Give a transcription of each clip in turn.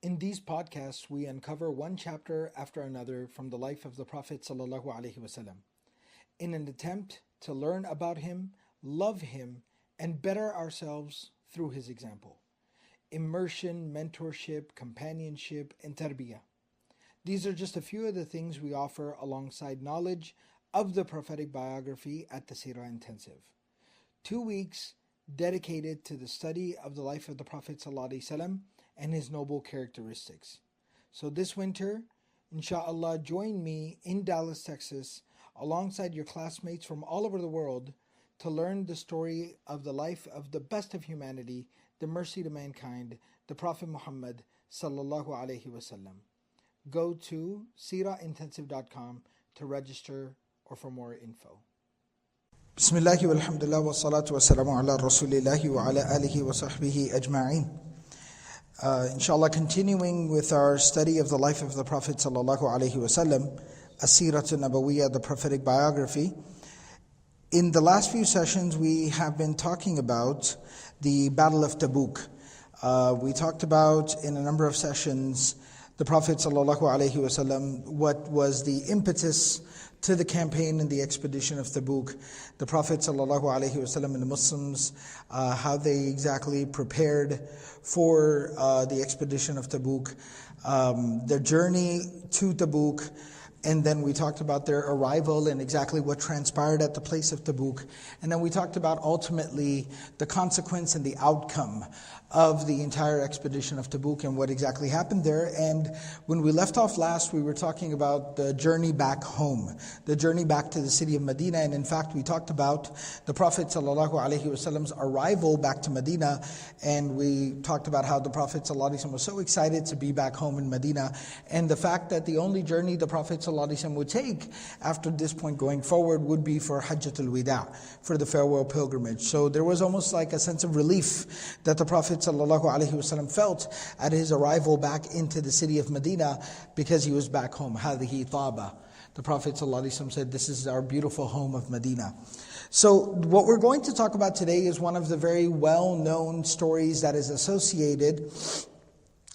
In these podcasts, we uncover one chapter after another from the life of the Prophet ﷺ in an attempt to learn about him, love him, and better ourselves through his example. Immersion, mentorship, companionship, and tarbiyah. These are just a few of the things we offer alongside knowledge of the prophetic biography at the Seerah Intensive. 2 weeks dedicated to the study of the life of the Prophet ﷺ and his noble characteristics. So this winter, inshallah, join me in Dallas, Texas, alongside your classmates from all over the world to learn the story of the life of the best of humanity, the mercy to mankind, the Prophet Muhammad sallallahu alaihi wasallam. Go to seerahintensive.com to register or for more info. Bismillahi walhamdulillah wa salatu wa salamu ala rasulillahi wa ala alihi wa sahbihi ajma'in. Inshallah, continuing with our study of the life of the Prophet sallallahu alaihi wasallam, As-Seerah Nabawiyya, the prophetic biography. In the last few sessions, we have been talking about the Battle of Tabuk. We talked about in a number of sessions the Prophet ﷺ, what was the impetus to the campaign and the expedition of Tabuk, the Prophet ﷺ and the Muslims, how they exactly prepared for the expedition of Tabuk, their journey to Tabuk, and then we talked about their arrival and exactly what transpired at the place of Tabuk. And then we talked about ultimately the consequence and the outcome of the entire expedition of Tabuk and what exactly happened there. And when we left off last, we were talking about the journey back home, the journey back to the city of Medina. And in fact, we talked about the Prophet ﷺ's arrival back to Medina. And we talked about how the Prophet ﷺ was so excited to be back home in Medina. And the fact that the only journey the Prophet ﷺ would take after this point going forward would be for Hajjatul Wida, for the farewell pilgrimage. So there was almost like a sense of relief that the Prophet ﷺ felt at his arrival back into the city of Medina because he was back home. هَذِهِ طَابَ. The Prophet ﷺ said, this is our beautiful home of Medina. So what we're going to talk about today is one of the very well-known stories that is associated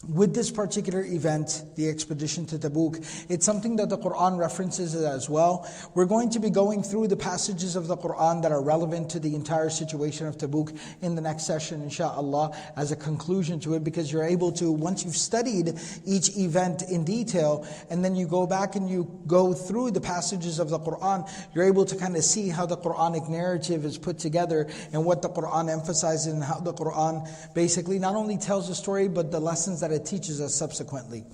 with this particular event, the expedition to Tabuk. It's something that the Quran references as well. We're going to be going through the passages of the Quran that are relevant to the entire situation of Tabuk in the next session, inshallah, as a conclusion to it, because you're able to, once you've studied each event in detail, and then you go back and you go through the passages of the Quran, you're able to kind of see how the Quranic narrative is put together and what the Quran emphasizes and how the Quran basically not only tells the story, but the lessons that it teaches us subsequently.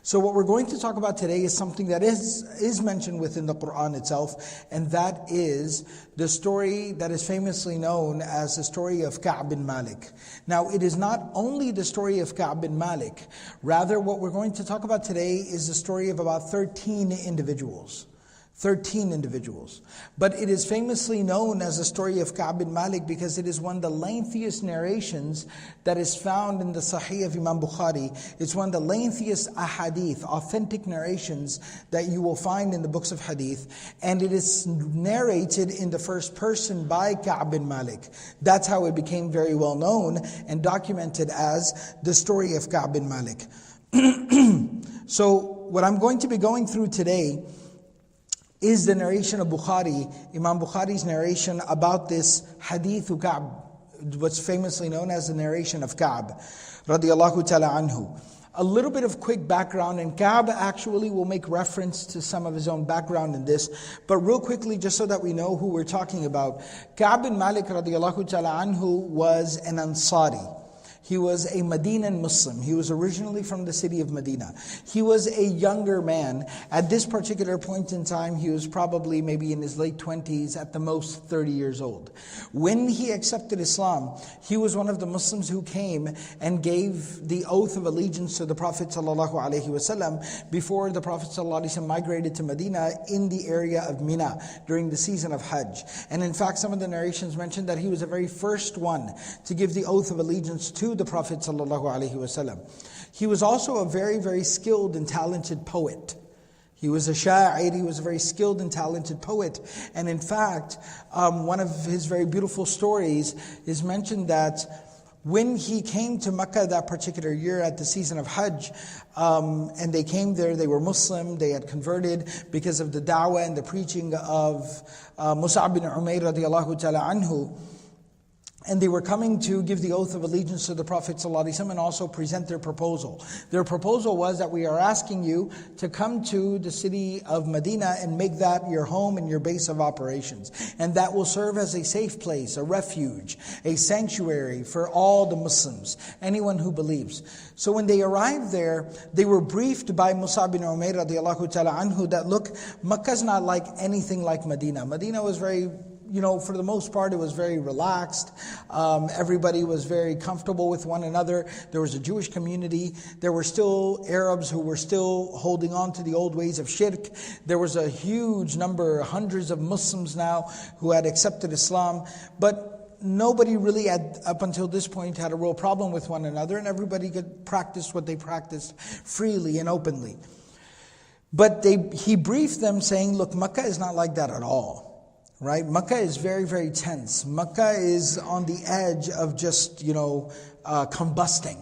So what we're going to talk about today is something that is mentioned within the Quran itself, and that is the story that is famously known as the story of Ka'b bin Malik. Now, it is not only the story of Ka'b bin Malik, rather what we're going to talk about today is the story of about 13 individuals. 13 individuals. But it is famously known as the story of Ka'b bin Malik because it is one of the lengthiest narrations that is found in the Sahih of Imam Bukhari. It's one of the lengthiest ahadith, authentic narrations that you will find in the books of hadith. And it is narrated in the first person by Ka'b bin Malik. That's how it became very well known and documented as the story of Ka'b bin Malik. So what I'm going to be going through today is the narration of Bukhari, Imam Bukhari's narration about this hadith of Ka'b, what's famously known as the narration of Ka'b, radiyallahu ta'ala anhu. A little bit of quick background, and Ka'b actually will make reference to some of his own background in this, but real quickly, just so that we know who we're talking about. Ka'b bin Malik radiyallahu ta'ala anhu was an Ansari. He was a Medinan Muslim. He was originally from the city of Medina. He was a younger man. At this particular point in time, he was probably maybe in his late 20s, at the most 30 years old. When he accepted Islam, he was one of the Muslims who came and gave the oath of allegiance to the Prophet ﷺ before the Prophet ﷺ migrated to Medina in the area of Mina during the season of Hajj. And in fact, some of the narrations mention that he was the very first one to give the oath of allegiance to the Prophet ﷺ. He was also a very, very skilled and talented poet. He was a sha'ir, he was a very skilled and talented poet. And in fact, one of his very beautiful stories is mentioned that when he came to Mecca that particular year at the season of Hajj, and they came there, they were Muslim, they had converted because of the da'wah and the preaching of Mus'ab bin Umayr radiallahu ta'ala anhu. And they were coming to give the oath of allegiance to the Prophet ﷺ and also present their proposal. Their proposal was that we are asking you to come to the city of Medina and make that your home and your base of operations. And that will serve as a safe place, a refuge, a sanctuary for all the Muslims, anyone who believes. So when they arrived there, they were briefed by Mus'ab bin Umayr radiallahu ta'ala anhu that look, Makkah's not like anything like Medina. Medina was very, for the most part, it was very relaxed. Everybody was very comfortable with one another. There was a Jewish community. There were still Arabs who were still holding on to the old ways of shirk. There was a huge number, hundreds of Muslims now who had accepted Islam. But nobody really up until this point had a real problem with one another, and everybody could practice what they practiced freely and openly. But he briefed them saying, look, Makkah is not like that at all. Right? Makkah is very, very tense. Makkah is on the edge of just, combusting.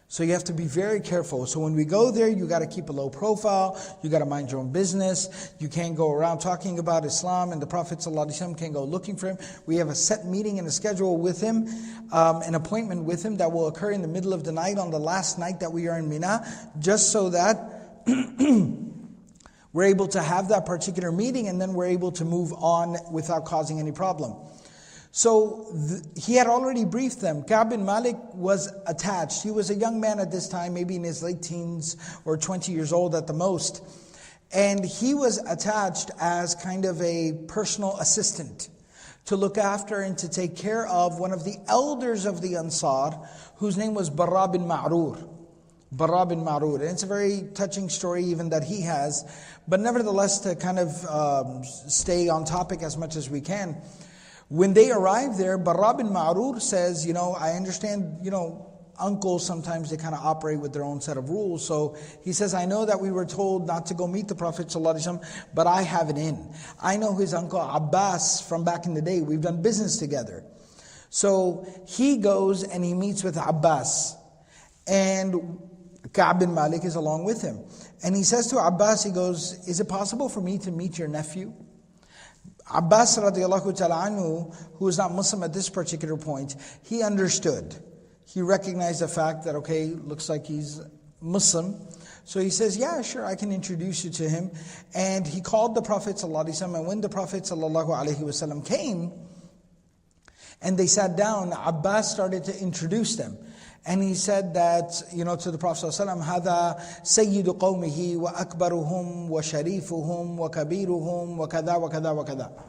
So you have to be very careful. So when we go there, you got to keep a low profile. You got to mind your own business. You can't go around talking about Islam, and the Prophet ﷺ can't go looking for him. We have a set meeting and a schedule with him, an appointment with him that will occur in the middle of the night on the last night that we are in Mina, just so that we're able to have that particular meeting, and then we're able to move on without causing any problem. So he had already briefed them. Ka'b bin Malik was attached. He was a young man at this time, maybe in his late teens or 20 years old at the most. And he was attached as kind of a personal assistant to look after and to take care of one of the elders of the Ansar, whose name was Barra bin Ma'rur. Barra bin Ma'rur. And it's a very touching story even that he has. But nevertheless, to kind of stay on topic as much as we can, when they arrive there, Barra bin Ma'rur says, I understand, uncles sometimes they kind of operate with their own set of rules. So he says, I know that we were told not to go meet the Prophet ﷺ, but I have an in. I know his uncle Abbas from back in the day. We've done business together. So he goes and he meets with Abbas. And Ka'b bin Malik is along with him. And he says to Abbas, he goes, is it possible for me to meet your nephew? Abbas radiallahu ta'ala anhu, who is not Muslim at this particular point, he understood. He recognized the fact that, okay, looks like he's Muslim. So he says, yeah, sure, I can introduce you to him. And he called the Prophet ﷺ, and when the Prophet ﷺ came, and they sat down, Abbas started to introduce them. And he said that, to the Prophet ﷺ, هَذَا سَيِّدُ قَوْمِهِ وَأَكْبَرُهُمْ وَشَرِيفُهُمْ وَكَبِيرُهُمْ وَكَذَا وَكَذَا وَكَذَا.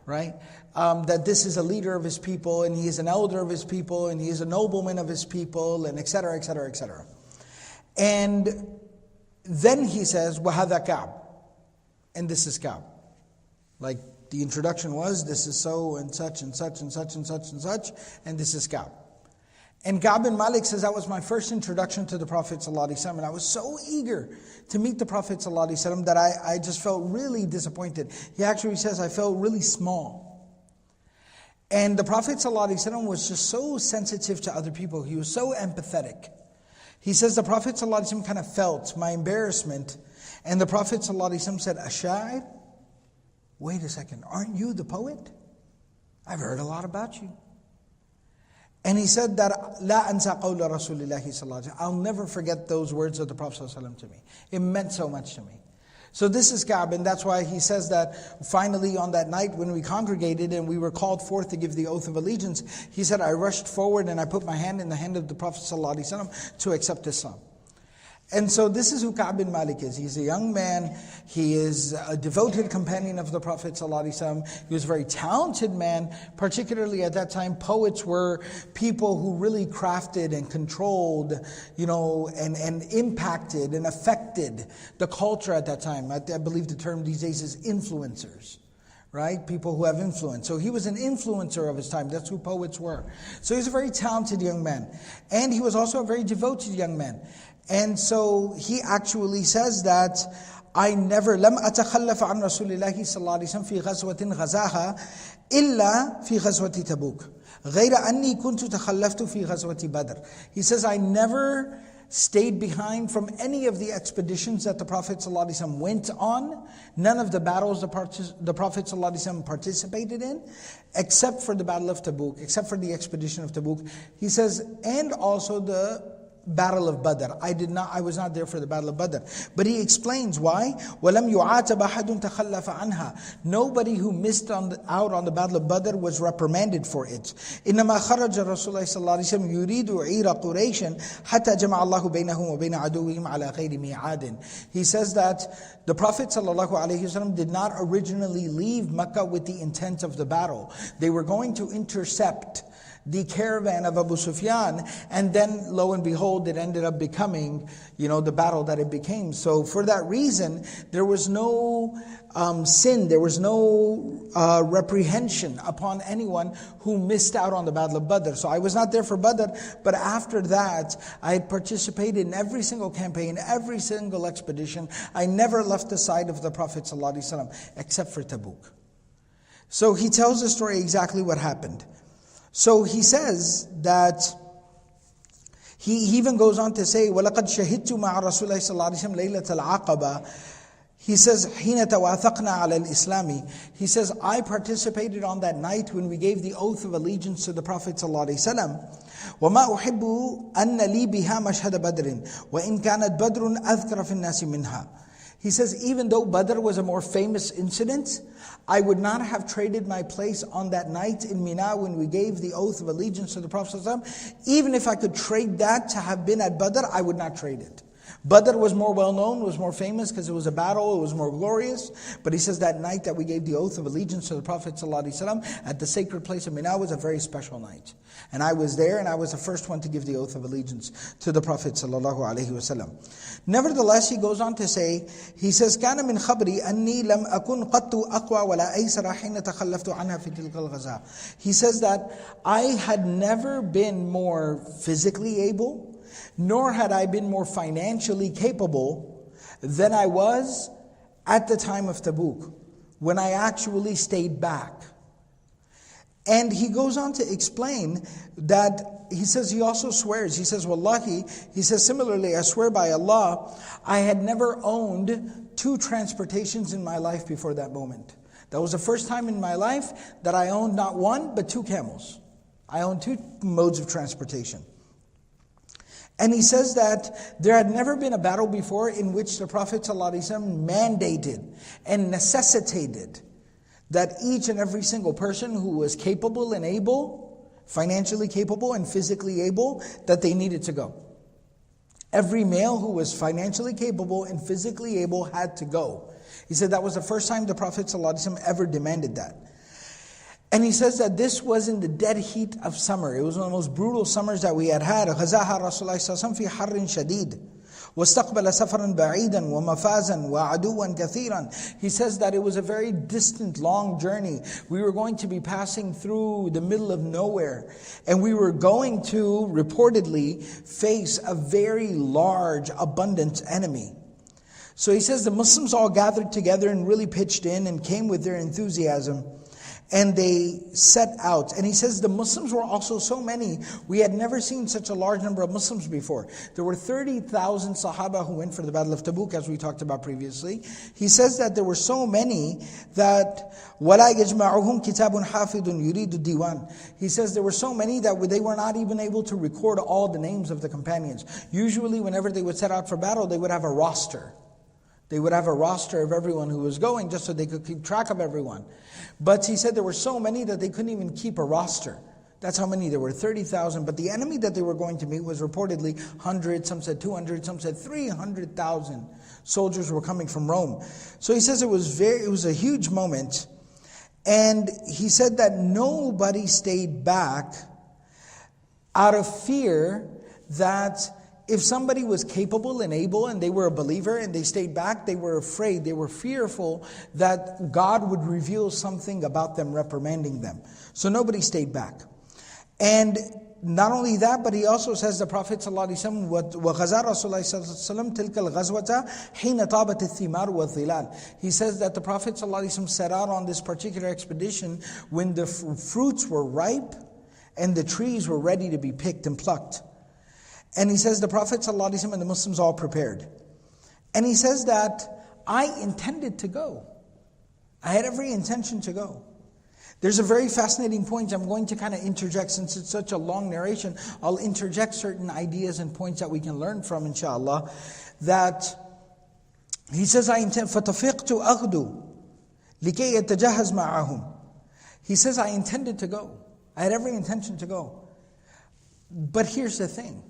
Right? That this is a leader of his people, and he is an elder of his people, and he is a nobleman of his people, and etc., etc., etc. And then he says, وَهَذَا Ka'b. And this is Ka'b. Like the introduction was, this is so and such and such and such and such and such, and this is Ka'b. And Ka'b bin Malik says, that was my first introduction to the Prophet ﷺ, and I was so eager to meet the Prophet ﷺ that I just felt really disappointed. He actually says, I felt really small. And the Prophet ﷺ was just so sensitive to other people. He was so empathetic. He says the Prophet ﷺ kind of felt my embarrassment, and the Prophet ﷺ said, Asha'ir? Wait a second, aren't you the poet? I've heard a lot about you. And he said that, لا أنسى قول رسول الله صلى الله عليه وسلم. I'll never forget those words of the Prophet صلى الله عليه وسلم to me. It meant so much to me. So this is Ka'b, and that's why he says that finally on that night when we congregated and we were called forth to give the oath of allegiance, he said, I rushed forward and I put my hand in the hand of the Prophet ﷺ to accept Islam. And so this is who Ka'b bin Malik is. He's a young man. He is a devoted companion of the Prophet ﷺ. He was a very talented man. Particularly at that time, poets were people who really crafted and controlled, and impacted and affected the culture at that time. I believe the term these days is influencers. Right? People who have influence. So he was an influencer of his time. That's who poets were. So he's a very talented young man. And he was also a very devoted young man. And so he actually says that I never لم أتخلف عن رسول الله صلى الله عليه وسلم في غزوة غزاها إلا في غزوة تبوك. غَيْرَ أَنِّي كُنْتُ تَخَلَّفْتُ فِي غَزْوَةِ بَدْرٍ. He says, I never stayed behind from any of the expeditions that the Prophet ﷺ went on. None of the battles the Prophet ﷺ participated in, except for the Battle of Tabuk, except for the expedition of Tabuk. He says, and also the Battle of Badr. I was not there for the Battle of Badr. But he explains why. وَلَمْ يُعَاتَبَ أَحَدٌ تَخَلَّفَ عَنْهَا. Nobody who missed out on the Battle of Badr was reprimanded for it. إِنَّمَا خَرَجَ الرَّسُولُ صلى الله عليه وسلم يُرِيدُ عِيرَ قُرَيْشٍ حَتَّى جَمَعَ اللَّهُ بَيْنَهُمْ وَبَيْنَ عَدُوِّهِمْ عَلَى غَيْرِ مِيعَادٍ. He says that the Prophet ﷺ did not originally leave Mecca with the intent of the battle. They were going to intercept the caravan of Abu Sufyan, and then lo and behold, it ended up becoming, the battle that it became. So for that reason, there was no sin, there was no reprehension upon anyone who missed out on the Battle of Badr. So I was not there for Badr, but after that, I had participated in every single campaign, every single expedition. I never left the side of the Prophet ﷺ, except for Tabuk. So he tells the story exactly what happened. So he says that, he even goes on to say, وَلَقَدْ شَهِدْتُ مَعَ رَسُولِ اللَّهِ صَلَّى اللَّهُ عَلَيْهِ وسلم لَيْلَةَ الْعَقَبَةِ. He says, حِينَ تَوَاثَقْنَا عَلَى الْإِسْلَامِ. He says, I participated on that night when we gave the oath of allegiance to the Prophet ﷺ. وَمَا أُحِبُّ أَنَّ لِي بِهَا مَشْهَدَ بَدْرٍ وَإِنْ كَانَتْ بَدْرٌ أَذْكَرَ فِي النَّاسِ مِنْهَا. He says, even though Badr was a more famous incident, I would not have traded my place on that night in Mina when we gave the oath of allegiance to the Prophet ﷺ. Even if I could trade that to have been at Badr, I would not trade it. Badr was more well known, was more famous because it was a battle, it was more glorious. But he says that night that we gave the oath of allegiance to the Prophet ﷺ at the sacred place of Mina was a very special night. And I was there, and I was the first one to give the oath of allegiance to the Prophet ﷺ. Nevertheless, he goes on to say, he says, كَانَ مِنْ خَبْرِي أَنِّي لَمْ أَكُنْ قَطُّ أَقْوَى وَلَا أَيْسَرَ حِينَ تَخَلَّفْتُ عَنْهَا فِي تِلْكَ الْغَزَاةِ. He says that I had never been more physically able, nor had I been more financially capable than I was at the time of Tabuk, when I actually stayed back. And he goes on to explain that, he says, he also swears, he says, Wallahi, he says, similarly, I swear by Allah, I had never owned 2 transportations in my life before that moment. That was the first time in my life that I owned not 1, but 2 camels. I owned 2 modes of transportation. And he says that there had never been a battle before in which the Prophet ﷺ mandated and necessitated that each and every single person who was capable and able, financially capable and physically able, that they needed to go. Every male who was financially capable and physically able had to go. He said that was the first time the Prophet ﷺ ever demanded that. And he says that this was in the dead heat of summer. It was one of the most brutal summers that we had had. غَزَاهَا رَسُولُ اللَّهِ صَلَّى اللَّهُ عَلَيْهِ وسلم فِي حَرٍّ شَدِيدٍ وَاسْتَقْبَلَ سَفَرًا بَعِيدًا وَمَفَازًا وَعَدُوًا كَثِيرًا. He says that it was a very distant, long journey. We were going to be passing through the middle of nowhere. And we were going to, reportedly, face a very large, abundant enemy. So he says the Muslims all gathered together and really pitched in and came with their enthusiasm. And they set out. And he says the Muslims were also so many. We had never seen such a large number of Muslims before. There were 30,000 Sahaba who went for the Battle of Tabuk, as we talked about previously. He says that there were so many that وَلَا يَجْمَعُهُمْ كِتَابٌ حَافِظٌ يُرِيدُ الدِّيوَانِ. He says there were so many that they were not even able to record all the names of the companions. Usually whenever they would set out for battle, they would have a roster. They would have a roster of everyone who was going just so they could keep track of everyone. But he said there were so many that they couldn't even keep a roster. That's how many there were, 30,000. But the enemy that they were going to meet was reportedly 100, some said 200, some said 300,000 soldiers were coming from Rome. So he says it was a huge moment. And he said that nobody stayed back out of fear that if somebody was capable and able and they were a believer and they stayed back, they were afraid, they were fearful that God would reveal something about them, reprimanding them. So nobody stayed back. And not only that, but he also says the Prophet ﷺ, وَغَزَى رَسُولُ اللَّهِ تِلْكَ الْغَزْوَةَ حِينَ طَابَتِ الثِّمَارُ وَالظِّلَالُ. He says that the Prophet ﷺ set out on this particular expedition when the fruits were ripe and the trees were ready to be picked and plucked. And he says the Prophet ﷺ and the Muslims all prepared. And he says that I intended to go. I had every intention to go. There's a very fascinating point I'm going to kind of interject, since it's such a long narration. I'll interject certain ideas and points that we can learn from, inshallah. That he says, I intend, فَتَفِقْتُ أَغْدُو لِكَيْ يَتَجَهَّزْ مَعَهُمْ. He says, I intended to go. I had every intention to go. But here's the thing.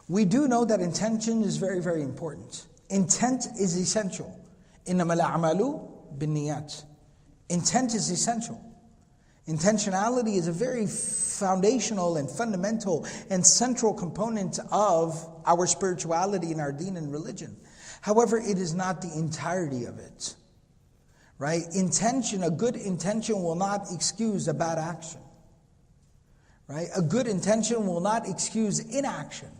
We do know that intention is very, very important. Intent is essential. إِنَّمَا الْأَعْمَالُ بِالنِّيَّاتِ. Intent is essential. Intentionality is a very foundational and fundamental and central component of our spirituality and our deen and religion. However, it is not the entirety of it. Right? Intention, a good intention will not excuse a bad action. Right? A good intention will not excuse inaction.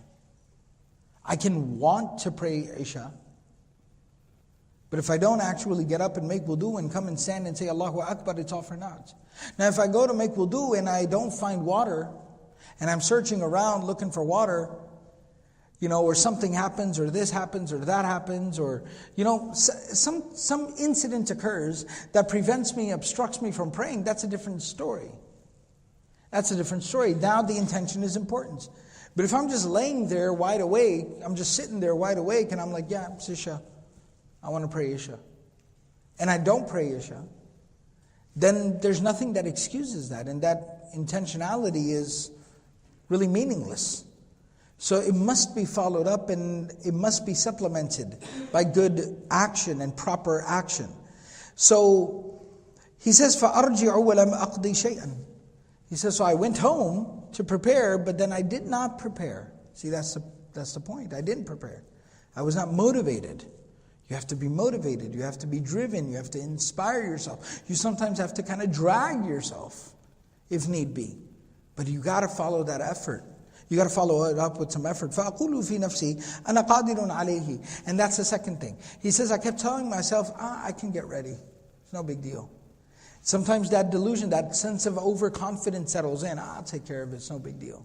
I can want to pray Isha, but if I don't actually get up and make wudu and come and stand and say Allahu Akbar, it's all for naught. Now if I go to make wudu and I don't find water, and I'm searching around looking for water, or something happens, or this happens, or that happens, or, some incident occurs that prevents me, obstructs me from praying, that's a different story. That's a different story. Now the intention is important. But if I'm just laying there wide awake, I'm just sitting there wide awake, and I'm like, yeah, it's Isha. I want to pray Isha. And I don't pray Isha. Then there's nothing that excuses that. And that intentionality is really meaningless. So it must be followed up and it must be supplemented by good action and proper action. So he says, فَأَرْجِعُ وَلَمْ أَقْضِ شَيْئًا. He says, so I went home to prepare, but then I did not prepare. See, that's the point. I didn't prepare. I was not motivated. You have to be motivated. You have to be driven. You have to inspire yourself. You sometimes have to kind of drag yourself, if need be. But you got to follow that effort. You got to follow it up with some effort. فَأَقُولُ فِي نَفْسِي أَنَا قَادِرٌ عَلَيْهِ. And that's the second thing. He says, I kept telling myself, I can get ready. It's no big deal. Sometimes that delusion, that sense of overconfidence settles in. I'll take care of it. It's no big deal.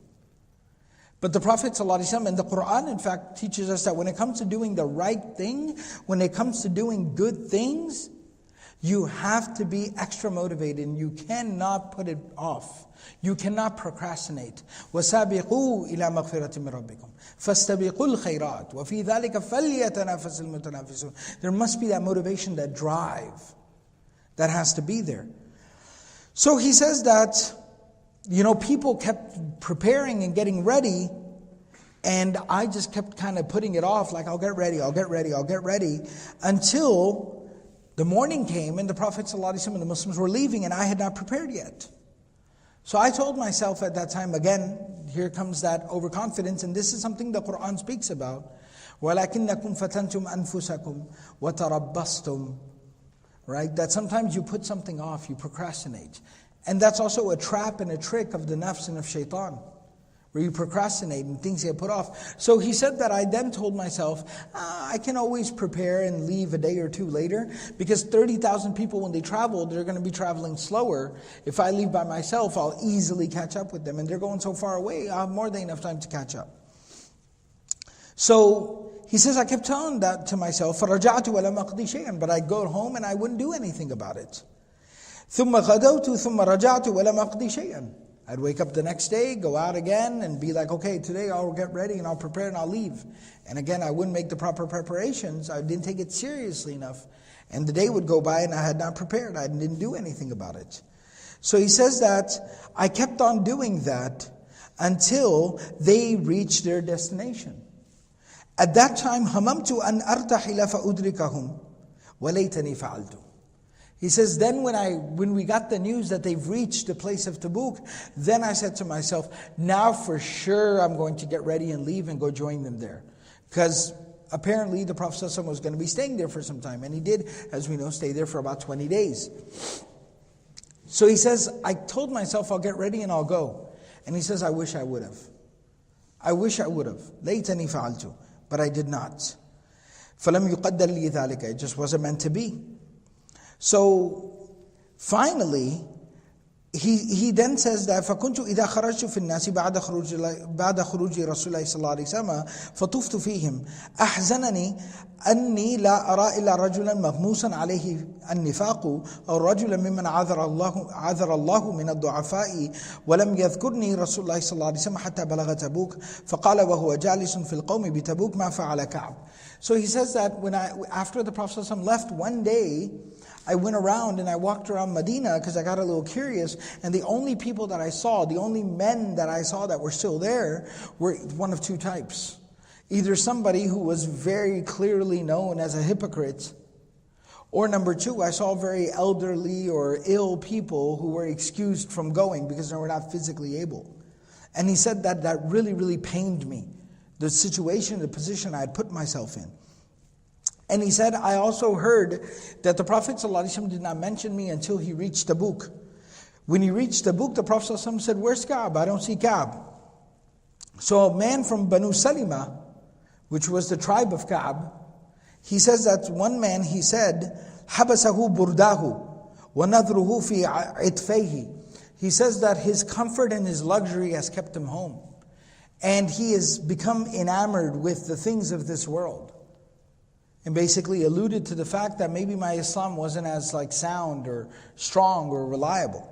But the Prophet ﷺ and the Quran, in fact, teaches us that when it comes to doing the right thing, when it comes to doing good things, you have to be extra motivated and you cannot put it off. You cannot procrastinate. وَسَابِقُوا إِلَى مَغْفِرَةٍ مِّن رَبِّكُمْ فَاسْتَبِقُوا الْخَيْرَاتِ وَفِي ذَلِكَ فَلْيَتَنَافَسِ الْمُتَنَافِسُونَ. There must be that motivation, that drive. That has to be there. So he says that, people kept preparing and getting ready, and I just kept kind of putting it off, like I'll get ready, until the morning came and the Prophet ﷺ and the Muslims were leaving and I had not prepared yet. So I told myself at that time, again, here comes that overconfidence, and this is something the Quran speaks about. وَلَكِنَّكُمْ فَتَنْتُمْ أَنفُسَكُمْ وَتَرَبَّصْتُمْ. Right? That sometimes you put something off, you procrastinate. And that's also a trap and a trick of the nafs and of shaitan, where you procrastinate and things get put off. So he said that I then told myself, I can always prepare and leave a day or two later, because 30,000 people when they travel, they're going to be traveling slower. If I leave by myself, I'll easily catch up with them. And they're going so far away, I'll have more than enough time to catch up. So he says, I kept telling that to myself, فَرَجَعْتُ وَلَمْ أَقْضِ شَيْئًا. But I'd go home and I wouldn't do anything about it. ثُمَّ غَدَوْتُ ثُمَّ رَجَعْتُ وَلَمْ أَقْضِ شَيْئًا. I'd wake up the next day, go out again, and be like, okay, today I'll get ready and I'll prepare and I'll leave. And again, I wouldn't make the proper preparations. I didn't take it seriously enough. And the day would go by and I had not prepared. I didn't do anything about it. So he says that I kept on doing that until they reached their destination. At that time, هممت أن أرتحل فأدركهم وليتني فعلت. He says, then when we got the news that they've reached the place of Tabuk, then I said to myself, now for sure I'm going to get ready and leave and go join them there. Because apparently the Prophet ﷺ was going to be staying there for some time. And he did, as we know, stay there for about 20 days. So he says, I told myself I'll get ready and I'll go. And he says, I wish I would have. I wish I would have. ليتني فعلت. But I did not. فَلَمْ يُقَدَّرْ لِي ذَلِكَ. It just wasn't meant to be. So, finally, he then says that فكنت إذا خرجت في الناس بعد خروج رسول الله صلى الله عليه وسلم فطفت فيهم أحزنني أني لا أرى إلا رجلا مغموسا عليه النفاق أو رجلا ممن عذر الله من الضعفاء ولم يذكرني رسول الله صلى الله عليه وسلم حتى بلغ تبوك فقال وهو جالس في القوم بتبوك ما فعل كعب. So he says that after the Prophet ﷺ left one day, I went around and I walked around Medina because I got a little curious, and the only people that I saw, the only men that I saw that were still there were one of two types. Either somebody who was very clearly known as a hypocrite, or number two, I saw very elderly or ill people who were excused from going because they were not physically able. And he said that really, really pained me, the situation, the position I had put myself in. And he said, I also heard that the Prophet ﷺ did not mention me until he reached Tabuk. When he reached Tabuk, the Prophet ﷺ said, where's Ka'b? I don't see Ka'b. So a man from Banu Salima, which was the tribe of Ka'b, he says that one man, he said, حَبَسَهُ بُرْدَاهُ وَنَذْرُهُ فِي عِطْفَيْهِ. He says that his comfort and his luxury has kept him home. And he has become enamored with the things of this world. And basically alluded to the fact that maybe my Islam wasn't as sound or strong or reliable.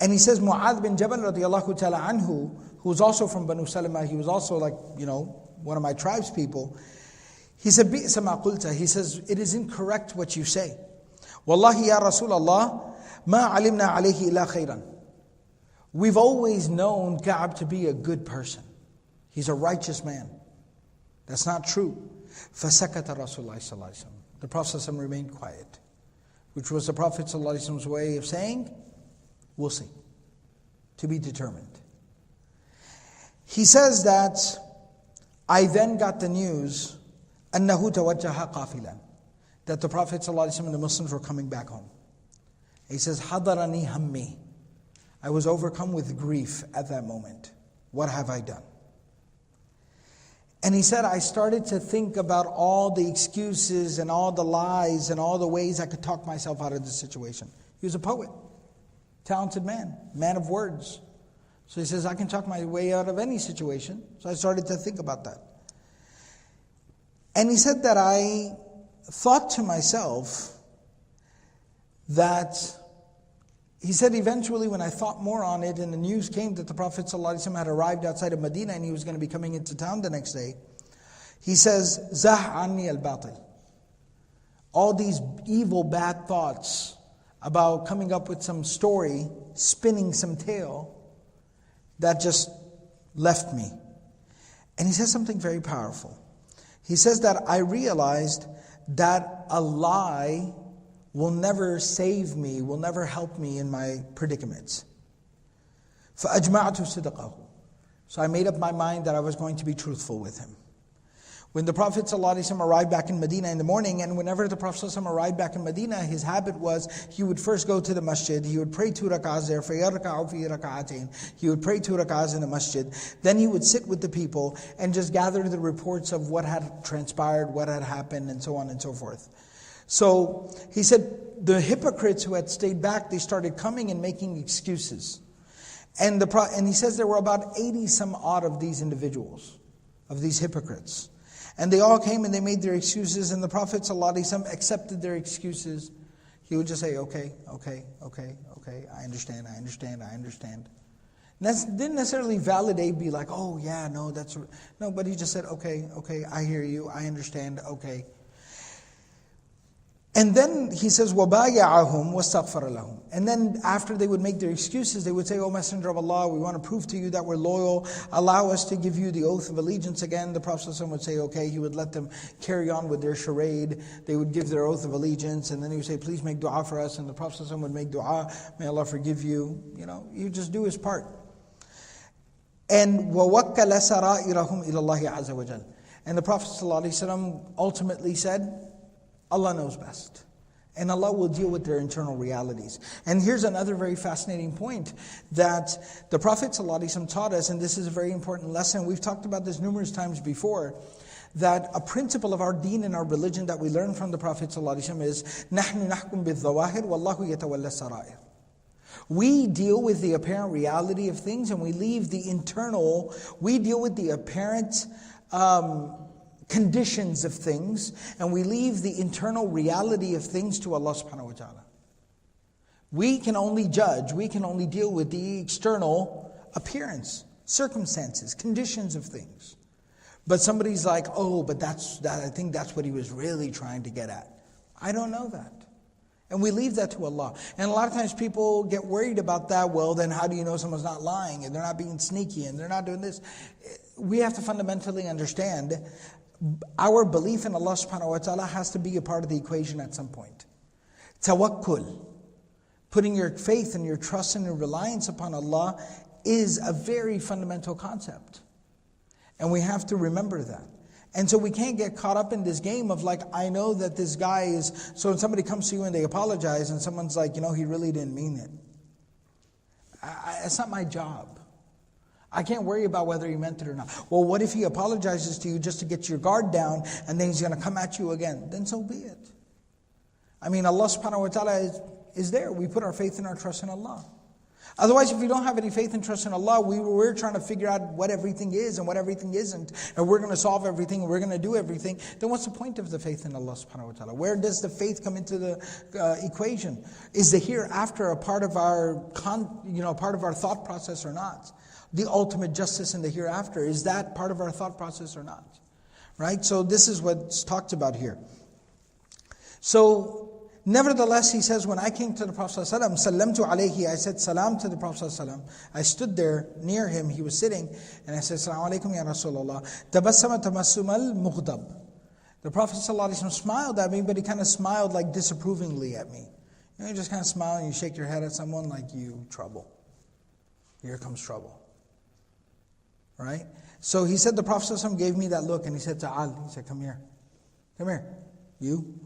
And he says Mu'adh bin Jabal radiallahu ta'ala anhu, who was also from Banu Salima, he was also one of my tribe's people. He said, Bi'sa ma qulta. He says, it is incorrect what you say. Wallahi ya Rasulallah, ma alimna alayhi illa khayran. We've always known Ka'b to be a good person. He's a righteous man. That's not true. فَسَكَتَ رَسُولُ اللَّهِ صَلَّى اللَّهُ عَلَيْهِ وسلم. The Prophet ﷺ remained quiet, which was the Prophet ﷺ's way of saying, we'll see, to be determined. He says that, I then got the news, أَنَّهُ تَوَجَّهَ قَافِلًا, that the Prophet ﷺ and the Muslims were coming back home. He says, حَضَرَنِي هَمِّي. I was overcome with grief at that moment. What have I done? And he said, I started to think about all the excuses and all the lies and all the ways I could talk myself out of the situation. He was a poet, talented man of words. So he says, I can talk my way out of any situation. So I started to think about that. And he said that I thought to myself that, he said eventually when I thought more on it and the news came that the Prophet ﷺ had arrived outside of Medina and he was going to be coming into town the next day, he says, Zah anni al-batil. All these evil, bad thoughts about coming up with some story, spinning some tale, that just left me. And he says something very powerful. He says that I realized that a lie will never save me, will never help me in my predicaments. فَأَجْمَعْتُ صِدْقَهُ. So I made up my mind that I was going to be truthful with him. When the Prophet ﷺ arrived back in Medina in the morning, and whenever the Prophet ﷺ arrived back in Medina, his habit was he would first go to the masjid, he would pray 2 rak'ahs there, فَيَرْكَعُ فِي رَكَعَتَيْن. He would pray 2 rak'ahs in the masjid. Then he would sit with the people and just gather the reports of what had transpired, what had happened, and so on and so forth. So he said the hypocrites who had stayed back, they started coming and making excuses. And he says there were about 80 some odd of these individuals, of these hypocrites. And they all came and they made their excuses, and the Prophet ﷺ accepted their excuses. He would just say, okay, I understand. Didn't necessarily validate, be like, oh yeah, no, that's... No, but he just said, okay, I hear you, I understand, okay. And then he says, وَبَايَعَهُمْ وَاسْتَغْفَرَ لَهُمْ. And then after they would make their excuses, they would say, O Messenger of Allah, we want to prove to you that we're loyal. Allow us to give you the oath of allegiance again. The Prophet ﷺ would say, okay. He would let them carry on with their charade. They would give their oath of allegiance. And then he would say, please make dua for us. And the Prophet ﷺ would make dua. May Allah forgive you. You just do his part. And وَوَكَّلَ سَرَائِرَهُمْ إِلَى اللَّهِ عَزَّ وَجَلَّ. And the Prophet ﷺ ultimately said, Allah knows best. And Allah will deal with their internal realities. And here's another very fascinating point that the Prophet ﷺ taught us, and this is a very important lesson. We've talked about this numerous times before, that a principle of our deen and our religion that we learn from the Prophet ﷺ is نَحْنُ نَحْكُمْ بِالظَّوَاهِرِ وَاللَّهُ يَتَوَلَّى السَّرَائِرِ. We deal with the apparent reality of things and we leave the internal, we deal with the apparent conditions of things and we leave the internal reality of things to Allah subhanahu wa ta'ala. We can only judge, we can only deal with the external appearance, circumstances, conditions of things. But somebody's like, oh, but I think that's what he was really trying to get at. I don't know that. And we leave that to Allah. And a lot of times people get worried about that. Well, then how do you know someone's not lying and they're not being sneaky and they're not doing this? We have to fundamentally understand our belief in Allah subhanahu wa ta'ala has to be a part of the equation at some point. Tawakkul, putting your faith and your trust and your reliance upon Allah is a very fundamental concept. And we have to remember that. And so we can't get caught up in this game of like, I know that this guy is, so when somebody comes to you and they apologize and someone's like, he really didn't mean it. It's not my job. I can't worry about whether he meant it or not. Well, what if he apologizes to you just to get your guard down and then he's going to come at you again? Then so be it. I mean, Allah subhanahu wa ta'ala is there. We put our faith and our trust in Allah. Otherwise, if we don't have any faith and trust in Allah, we're trying to figure out what everything is and what everything isn't, and we're going to solve everything, and we're going to do everything, then what's the point of the faith in Allah subhanahu wa ta'ala? Where does the faith come into the equation? Is the hereafter a part of our part of our thought process or not? The ultimate justice in the hereafter, is that part of our thought process or not? Right? So this is what's talked about here. So nevertheless, he says, when I came to the Prophet ﷺ, Sallamtu alayhi, I said salam to the Prophet ﷺ. I stood there near him, he was sitting, and I said, Assalamu alaikum ya Rasulullah. Tabassama tamassumal mughdab. The Prophet ﷺ smiled at me, but he kind of smiled like disapprovingly at me. You just kind of smile and you shake your head at someone like, you trouble. Here comes trouble. Right? So he said, the Prophet ﷺ gave me that look, and he said, Ta'al, he said, come here. Come here. You.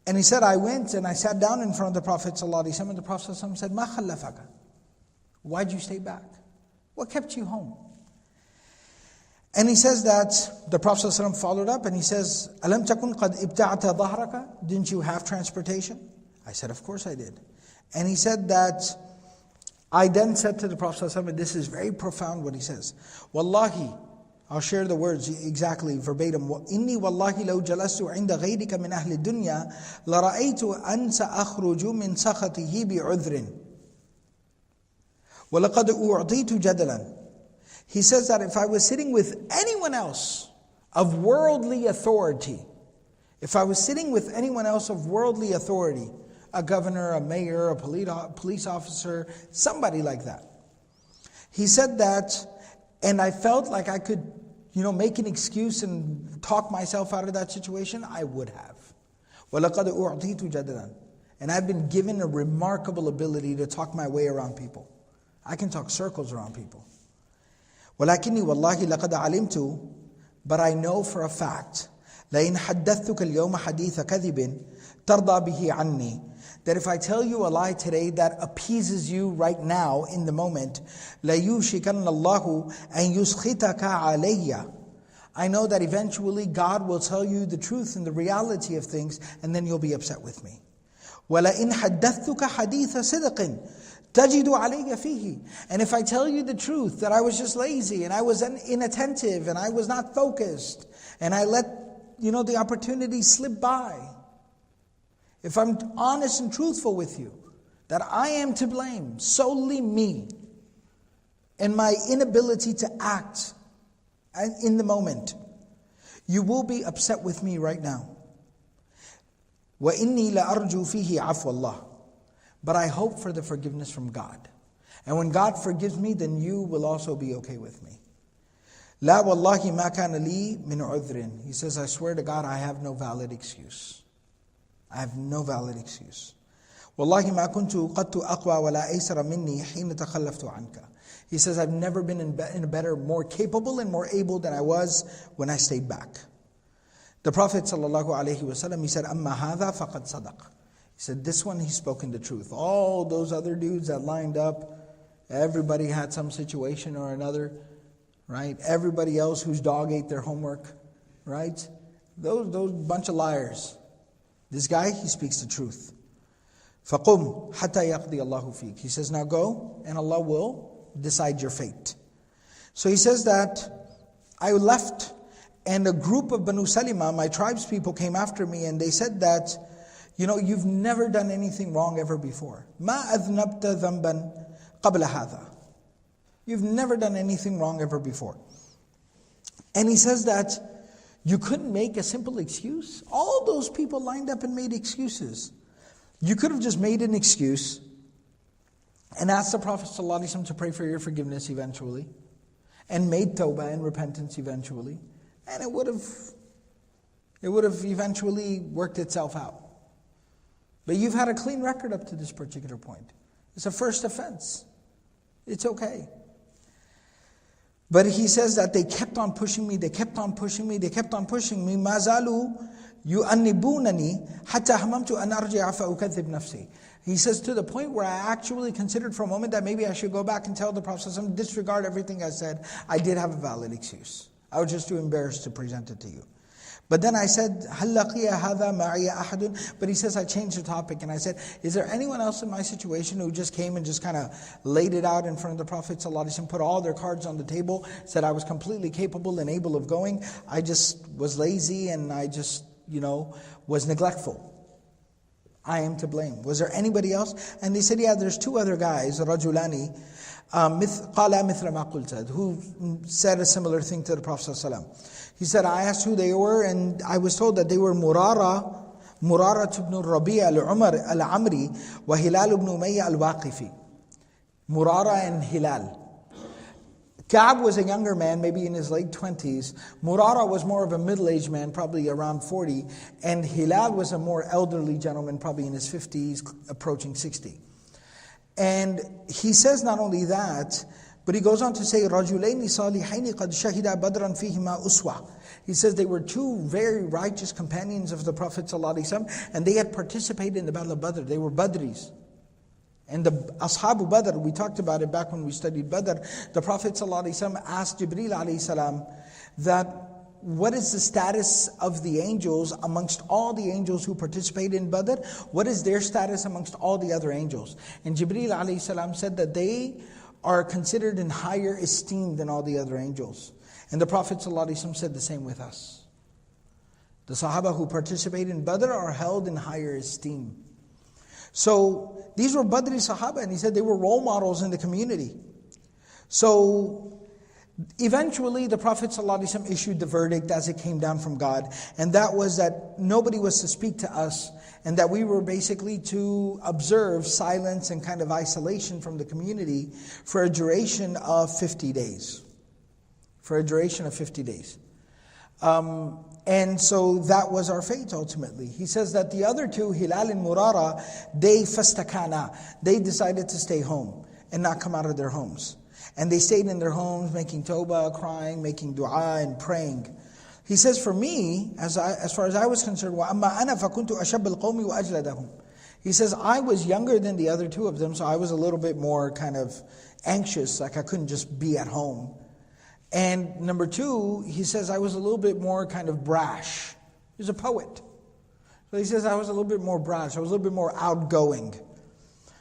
And he said, I went and I sat down in front of the Prophet ﷺ, and the Prophet ﷺ said, Ma khallafaka? Why'd you stay back? What kept you home? And he says that the Prophet ﷺ followed up and he says, Alam takun qad ibta'ata dhahraka? Didn't you have transportation? I said, of course I did. And he said that, I then said to the Prophet ﷺ, and this is very profound what he says, Wallahi, I'll share the words exactly verbatim. إِنِّي وَاللَّهِ لَوْ جَلَسْتُ عِنْدَ غَيْرِكَ مِنْ أَهْلِ الدُّنْيَا لَرَأَيْتُ أَنْ سَأَخْرُجُ مِنْ سَخَطِهِ بِعُذْرٍ وَلَقَدْ أُعْطِيتُ جَدَلًا. He says that if I was sitting with anyone else of worldly authority, if I was sitting with anyone else of worldly authority, a governor, a mayor, a police officer, somebody like that, he said that, and I felt like I could, make an excuse and talk myself out of that situation, I would have. وَلَقَدْ أُعْطِيتُ جَدَلًا. And I've been given a remarkable ability to talk my way around people. I can talk circles around people. وَلَكِنِّي وَاللَّهِ لَقَدْ عَلِمْتُ. But I know for a fact, لَإِنْ حَدَّثْتُكَ الْيَوْمَ حَدِيثَ كَذِبٍ تَرْضَى بِهِ عَنِّي. That if I tell you a lie today that appeases you right now in the moment, لَيُوشِكَنَّ اللَّهُ أَن يُسْخِطَكَ عَلَيَّ. I know that eventually God will tell you the truth and the reality of things, and then you'll be upset with me. وَلَئِنْ حَدَّثْتُكَ حَدِيثَ صِدْقٍ تَجِدُ عَلَيَّ فِيهِ. And if I tell you the truth, that I was just lazy, and I was inattentive, and I was not focused, and I let the opportunity slip by, if I'm honest and truthful with you, that I am to blame, solely me, and my inability to act in the moment, you will be upset with me right now. وَإِنِّي لَأَرْجُو فِيهِ عَفْوَ اللَّهِ. But I hope for the forgiveness from God. And when God forgives me, then you will also be okay with me. لَا وَاللَّهِ مَا كَانَ لِي مِنْ عُذْرٍ. He says, I swear to God, I have no valid excuse. I have no valid excuse. وَاللَّهِ مَا كُنْتُ قَدْتُ أَقْوَى وَلَا أَيْسَرَ مِنِّي حِينَ تَخَلَّفْتُ عَنْكَ. He says, I've never been in a better, more capable and more able than I was when I stayed back. The Prophet ﷺ, he said, أَمَّا هَذَا فَقَدْ صَدَقَ. He said, this one, he's spoken the truth. All those other dudes that lined up, everybody had some situation or another, right? Everybody else whose dog ate their homework, right? Those bunch of liars. This guy, he speaks the truth. فَقُمْ حَتَّى يَقْضِيَ اللَّهُ فِيكَ. He says, now go, and Allah will decide your fate. So he says that I left, and a group of Banu Salima, my tribes people, came after me, and they said that, you've never done anything wrong ever before. مَا أَذْنَبْتَ ذَنْبًا قَبْلَ هَذَا. You've never done anything wrong ever before. And he says that you couldn't make a simple excuse. All those people lined up and made excuses. You could have just made an excuse and asked the Prophet ﷺ to pray for your forgiveness eventually, and made tawbah and repentance eventually, and it would have eventually worked itself out. But you've had a clean record up to this particular point. It's a first offense. It's okay. But he says that they kept on pushing me, they kept on pushing me, they kept on pushing me. مَا زَالُوا يُؤَنِّبُونَنِي حَتَّى هَمَمْتُ أَنْ أَرْجِعَ فَأُكَذِّبْ نَفْسِي. He says, to the point where I actually considered for a moment that maybe I should go back and tell the Prophet ﷺ, disregard everything I said. I did have a valid excuse. I was just too embarrassed to present it to you. But then I said, هَلْ لَقِيَ هَذَا مَعِيَ أَحَدٌ. But he says, I changed the topic and I said, is there anyone else in my situation who just came and just kind of laid it out in front of the Prophet ﷺ, put all their cards on the table, said I was completely capable and able of going. I just was lazy and I just, was neglectful. I am to blame. Was there anybody else? And they said, yeah, there's two other guys, رَجُلَانِ قَالَا مِثْلَ مَا قُلْتَ, who said a similar thing to the Prophet ﷺ. He said, I asked who they were, and I was told that they were Murara ibn Rabi' al-Amri, wa Hilal ibn Umayya al-Waqifi. Murara and Hilal. Ka'b was a younger man, maybe in his late 20s. Murara was more of a middle-aged man, probably around 40. And Hilal was a more elderly gentleman, probably in his 50s, approaching 60. And he says not only that, but he goes on to say, رَجُلَيْنِ صَالِحَيْنِ قَدْ شَهِدَ بَدْرًا فِيهِمَا أُسْوَةً. He says they were two very righteous companions of the Prophet ﷺ, and they had participated in the Battle of Badr. They were Badris. And the Ashabu Badr, we talked about it back when we studied Badr. The Prophet ﷺ asked Jibreel ﷺ that, what is the status of the angels amongst all the angels who participated in Badr? What is their status amongst all the other angels? And Jibreel ﷺ said that they are considered in higher esteem than all the other angels. And the Prophet ﷺ said the same with us. The Sahaba who participate in Badr are held in higher esteem. So these were Badri Sahaba, and he said they were role models in the community. So eventually the Prophet ﷺ issued the verdict as it came down from God, and that was that nobody was to speak to us, and that we were basically to observe silence and kind of isolation from the community for a duration of 50 days. For a duration of 50 days. And so that was our fate ultimately. He says that the other two, Hilal and Murara, they fastakana. They decided to stay home and not come out of their homes. And they stayed in their homes making tawbah, crying, making dua and praying. He says, for me, as far as I was concerned, وَأَمَّا أَنَا فَكُنْتُ أَشَبَّ الْقَوْمِ وَأَجْلَدَهُم. He says, I was younger than the other two of them, so I was a little bit more kind of anxious, like I couldn't just be at home. And number two, he says, I was a little bit more kind of brash. He's a poet. So he says, I was a little bit more brash, I was a little bit more outgoing.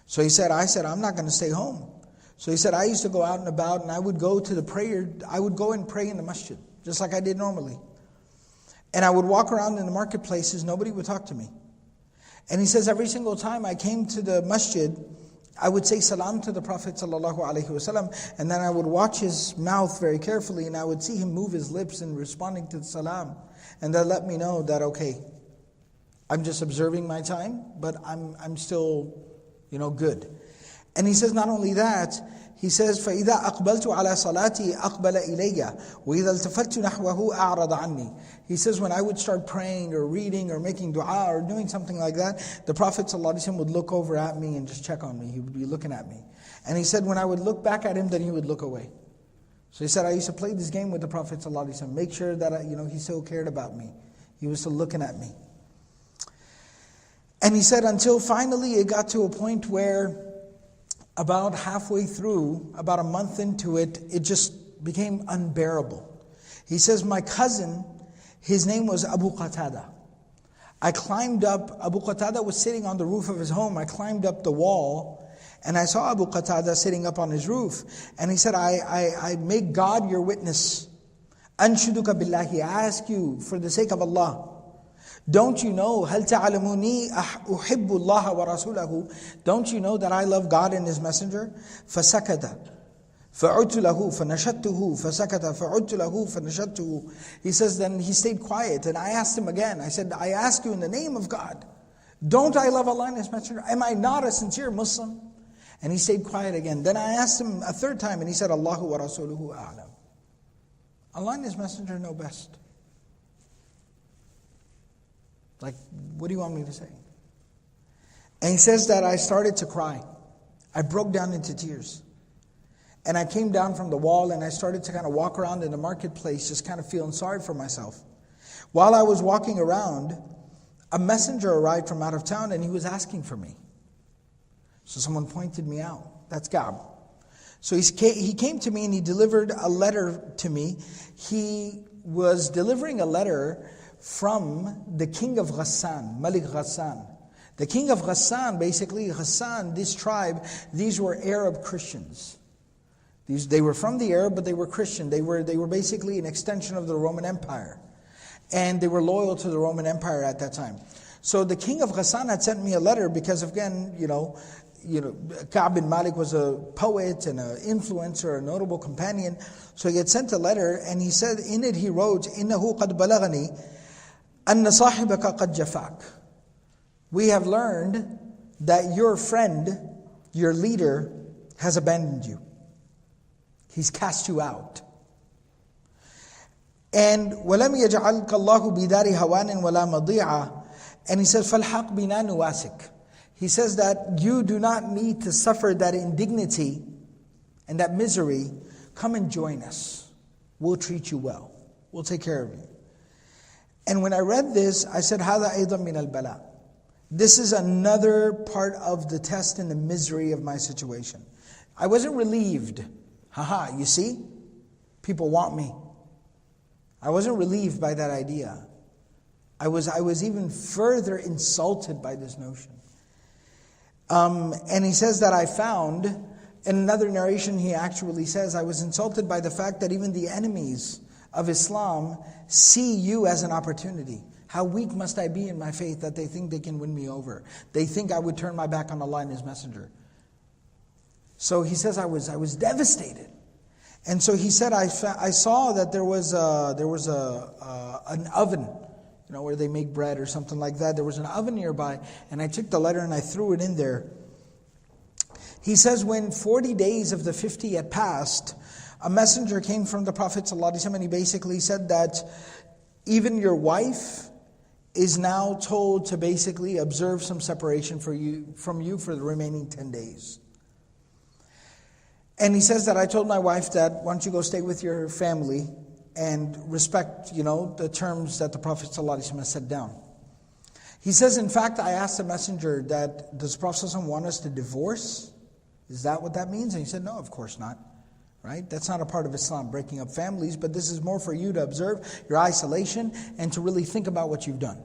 So I said, I'm not going to stay home. So he said, I used to go out and about, and I would go to the prayer, I would go and pray in the masjid, just like I did normally. And I would walk around in the marketplaces, nobody would talk to me. And he says, every single time I came to the masjid, I would say salam to the Prophet ﷺ, and then I would watch his mouth very carefully, and I would see him move his lips in responding to the salam. And that let me know that, okay, I'm just observing my time, but I'm still, good. And he says not only that, he says, فَإِذَا أَقْبَلْتُ عَلَى صَلَاتِي أَقْبَلَ إِلَيَّ وَإِذَا الْتَفَتْتُ نَحْوَهُ أَعْرَضَ عَنِّي. He says, when I would start praying or reading or making dua or doing something like that, the Prophet ﷺ would look over at me and just check on me. He would be looking at me. And he said, when I would look back at him, then he would look away. So he said, I used to play this game with the Prophet ﷺ, make sure that he still cared about me. He was still looking at me. And he said, until finally it got to a point where about halfway through, about a month into it, it just became unbearable. He says, my cousin, his name was Abu Qatada. I climbed up, Abu Qatada was sitting on the roof of his home. I climbed up the wall and I saw Abu Qatada sitting up on his roof. And he said, I make God your witness. Anshuduka billahi, I ask you for the sake of Allah. Don't you know, هَلْ تَعْلَمُونِي أُحِبُّ اللَّهَ وَرَسُولَهُ? Don't you know that I love God and His Messenger? فَسَكَتَ فَعُدْتُ لَهُ فَنَشَدْتُهُ فَسَكَتَ فَعُدْتُ لَهُ فَنَشَدْتُهُ. He says, then he stayed quiet and I asked him again. I said, I ask you in the name of God, don't I love Allah and His Messenger? Am I not a sincere Muslim? And he stayed quiet again. Then I asked him a third time and he said, Allahu wa rasuluhu a'lam. Allah and His Messenger know best. Like, what do you want me to say? And he says that I started to cry. I broke down into tears. And I came down from the wall and I started to kind of walk around in the marketplace, just kind of feeling sorry for myself. While I was walking around, a messenger arrived from out of town and he was asking for me. So someone pointed me out. That's Ka'b. So he came to me and he delivered a letter to me. He was delivering a letter from the king of Ghassan, Malik Ghassan. The king of Ghassan, basically Ghassan, this tribe, these were Arab Christians. They were from the Arab, but they were Christian. They were basically an extension of the Roman Empire. And they were loyal to the Roman Empire at that time. So the king of Ghassan had sent me a letter because, again, Ka'b bin Malik was a poet and an influencer, a notable companion. So he had sent a letter and he said, in it he wrote, إِنَّهُ قَدْ بَلَغَنِي أَنَّ صَاحِبَكَ قَدْ جَفَاكَ. We have learned that your friend, your leader, has abandoned you. He's cast you out. And وَلَمْ يَجْعَلْكَ اللَّهُ بِدَارِ هَوَانٍ وَلَا مَضِيعًا. And he says, فَالْحَقْ بِنَا نُوَاسِكَ. He says that you do not need to suffer that indignity and that misery. Come and join us. We'll treat you well. We'll take care of you. And when I read this, I said, هَذَا أَيْضًا مِنَ الْبَلَاءِ. This is another part of the test and the misery of my situation. I wasn't relieved. Haha, you see? People want me. I wasn't relieved by that idea. I was even further insulted by this notion. And he says that I found, in another narration he actually says, I was insulted by the fact that even the enemies of Islam see you as an opportunity. How weak must I be in my faith that they think they can win me over? They think I would turn my back on Allah and His Messenger. So he says I was devastated. And so he said I saw that there was an oven, where they make bread or something like that. There was an oven nearby, and I took the letter and I threw it in there. He says when 40 days of the 50 had passed, a messenger came from the Prophet ﷺ, and he basically said that even your wife is now told to basically observe some separation from you for the remaining 10 days. And he says that I told my wife that why don't you go stay with your family and respect, the terms that the Prophet ﷺ has set down. He says, in fact, I asked the messenger that, does the Prophet ﷺ want us to divorce? Is that what that means? And he said, no, of course not. Right? That's not a part of Islam, breaking up families, but this is more for you to observe your isolation and to really think about what you've done.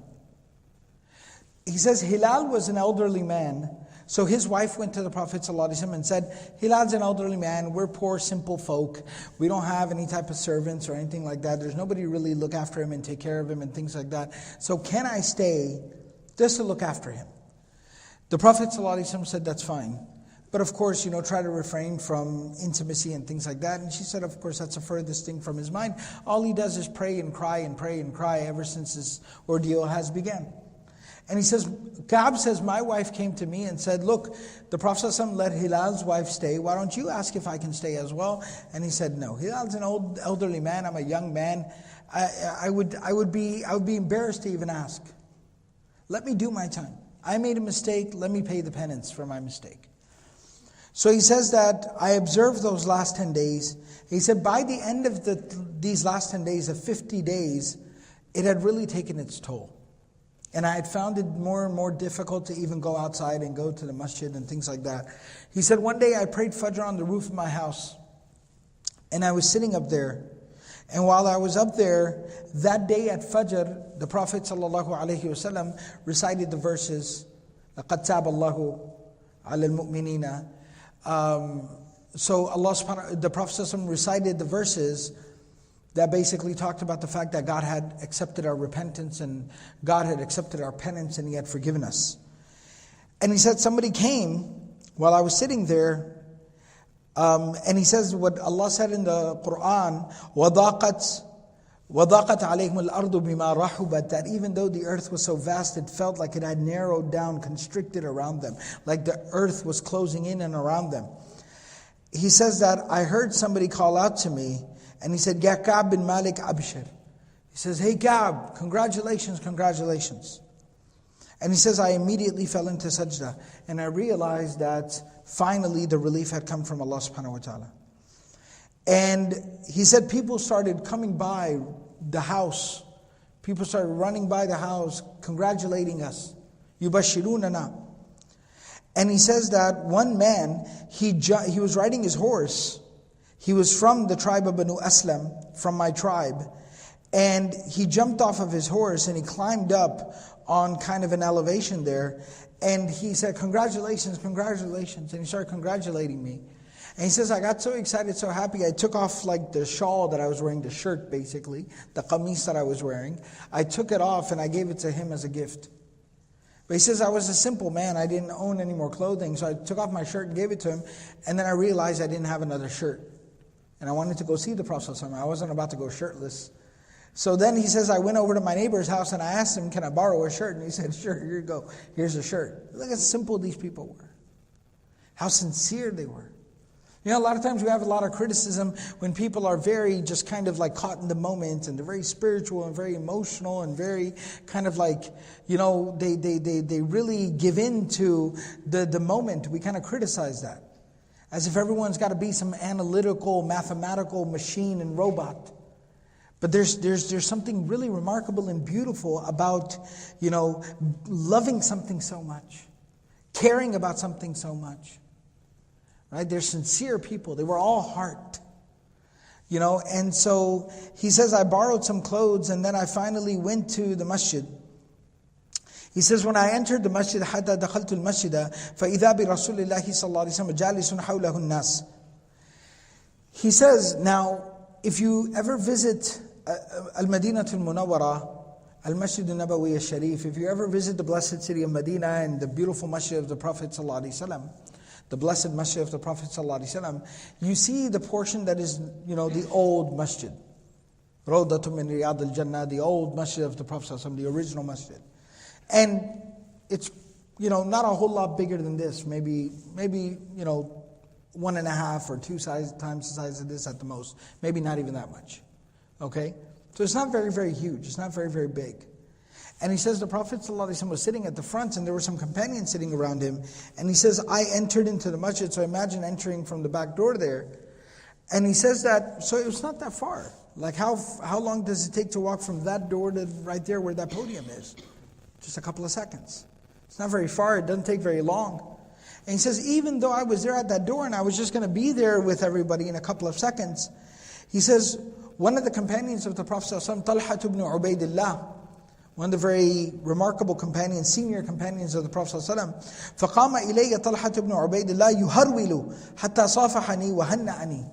He says Hilal was an elderly man, so his wife went to the Prophet ﷺ and said, Hilal's an elderly man, we're poor, simple folk, we don't have any type of servants or anything like that, there's nobody to really look after him and take care of him and things like that, so can I stay just to look after him? The Prophet ﷺ said, that's fine. But of course, try to refrain from intimacy and things like that. And she said, of course, that's the furthest thing from his mind. All he does is pray and cry and pray and cry ever since this ordeal has begun. And he says, Ka'b says, my wife came to me and said, look, the Prophet ﷺ let Hilal's wife stay. Why don't you ask if I can stay as well? And he said, no. Hilal's an old elderly man. I'm a young man. I would be embarrassed to even ask. Let me do my time. I made a mistake. Let me pay the penance for my mistake. So he says that I observed those last 10 days. He said by the end of these last 10 days, of 50 days, it had really taken its toll. And I had found it more and more difficult to even go outside and go to the masjid and things like that. He said one day I prayed Fajr on the roof of my house. And I was sitting up there. And while I was up there, that day at Fajr, the Prophet ﷺ recited the verses, لَقَدْ تَابَ اللَّهُ عَلَى الْمُؤْمِنِينَ. So the Prophet ﷺ recited the verses that basically talked about the fact that God had accepted our repentance and God had accepted our penance and He had forgiven us. And he said somebody came while I was sitting there, and he says what Allah said in the Quran, وَضَاقَتْ عَلَيْهِمُ الْأَرْضُ بِمَا رَحُبَتْ, that even though the earth was so vast, it felt like it had narrowed down, constricted around them, like the earth was closing in and around them. He says that I heard somebody call out to me, and he said, Ya Ka'b bin Malik Abshir. He says, hey Ka'b, congratulations, congratulations. And he says, I immediately fell into sajda, and I realized that finally the relief had come from Allah subhanahu wa ta'ala. And he said people started coming by the house. People started running by the house, congratulating us. Yubashirunana. And he says that one man, he was riding his horse. He was from the tribe of Banu Aslam, from my tribe. And he jumped off of his horse and he climbed up on kind of an elevation there. And he said, congratulations, congratulations. And he started congratulating me. And he says, I got so excited, so happy, I took off like the shawl that I was wearing, the shirt basically, the qamis that I was wearing. I took it off and I gave it to him as a gift. But he says, I was a simple man, I didn't own any more clothing, so I took off my shirt and gave it to him. And then I realized I didn't have another shirt. And I wanted to go see the Prophet ﷺ. I wasn't about to go shirtless. So then he says, I went over to my neighbor's house and I asked him, can I borrow a shirt? And he said, sure, here you go. Here's a shirt. Look how simple these people were. How sincere they were. You know, a lot of times we have a lot of criticism when people are very just kind of like caught in the moment, and they're very spiritual and very emotional and very kind of like, you know, they really give in to the moment. We kind of criticize that. As if everyone's got to be some analytical, mathematical machine and robot. But there's something really remarkable and beautiful about, you know, loving something so much, caring about something so much. Right? They're sincere people. They were all heart. You know, and so he says, I borrowed some clothes and then I finally went to the masjid. He says, when I entered the masjid, حتى دخلت المسجد فإذا برسول الله صلى الله عليه وسلم جالس حوله الناس. He says, now, if you ever visit Al-Madinah Al-Munawwara, Al-Masjid Al-Nabawi Al-Sharif, if you ever visit the blessed city of Medina and the beautiful masjid of the Prophet sallallahu alaihi wasallam, the blessed masjid of the Prophet ﷺ, you see the portion that is, you know, the old masjid. Rawdatun min Riyad al-Jannah, the old masjid of the Prophet ﷺ, the original masjid. And it's, you know, not a whole lot bigger than this. Maybe, you know, 1.5 or 2 times the size of this at the most. Maybe not even that much. Okay? So it's not very, very huge. It's not very, very big. And he says the Prophet ﷺ was sitting at the front and there were some companions sitting around him. And he says, I entered into the masjid, so imagine entering from the back door there. And he says that, so it was not that far. Like how long does it take to walk from that door to right there where that podium is? Just a couple of seconds. It's not very far, it doesn't take very long. And he says, even though I was there at that door and I was just going to be there with everybody in a couple of seconds, he says, one of the companions of the Prophet ﷺ, Talha ibn Ubaidillah, one of the very remarkable companions, senior companions of the Prophet ﷺ, فَقَامَ إِلَيَّ طَلْحَةُ بْنُ عُبَيْدِ اللَّهِ يُهَرْوِلُ حَتَّى صَافَحَنِي وَهَنَّأَنِي.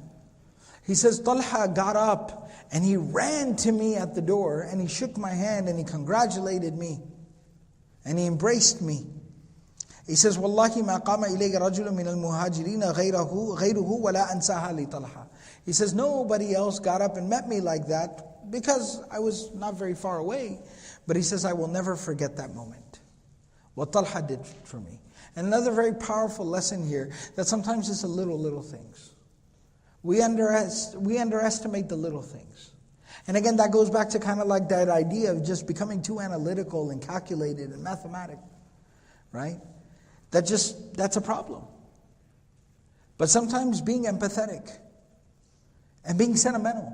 He says, Talha got up and he ran to me at the door and he shook my hand and he congratulated me and he embraced me. He says, وَاللَّهِ مَا قَامَ إِلَيَّ رَجُلٌ مِنَ الْمُهَاجِرِينَ غَيْرُهُ وَلَا أَنْسَاهَا لِطَلْحَةٍ. He says, nobody else got up and met me like that because I was not very far away. But he says, I will never forget that moment. What Talha did for me. And another very powerful lesson here, that sometimes it's the little things. We underestimate the little things. And again, that goes back to kind of like that idea of just becoming too analytical and calculated and mathematical. Right? That's a problem. But sometimes being empathetic and being sentimental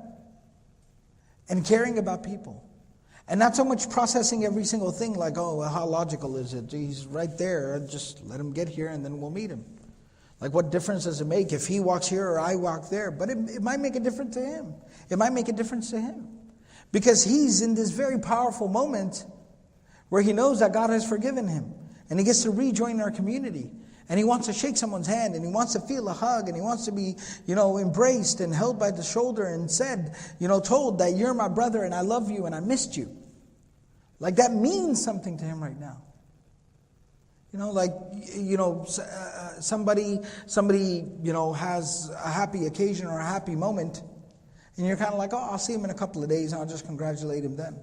and caring about people. And not so much processing every single thing like, oh, well, how logical is it? He's right there, just let him get here and then we'll meet him. Like what difference does it make if he walks here or I walk there? But it might make a difference to him. it might make a difference to him. Because he's in this very powerful moment where he knows that God has forgiven him. And he gets to rejoin our community. And he wants to shake someone's hand, and he wants to feel a hug, and he wants to be, embraced and held by the shoulder and said, told that you're my brother and I love you and I missed you. Like that means something to him right now. Somebody has a happy occasion or a happy moment, and you're kind of like, oh, I'll see him in a couple of days and I'll just congratulate him then.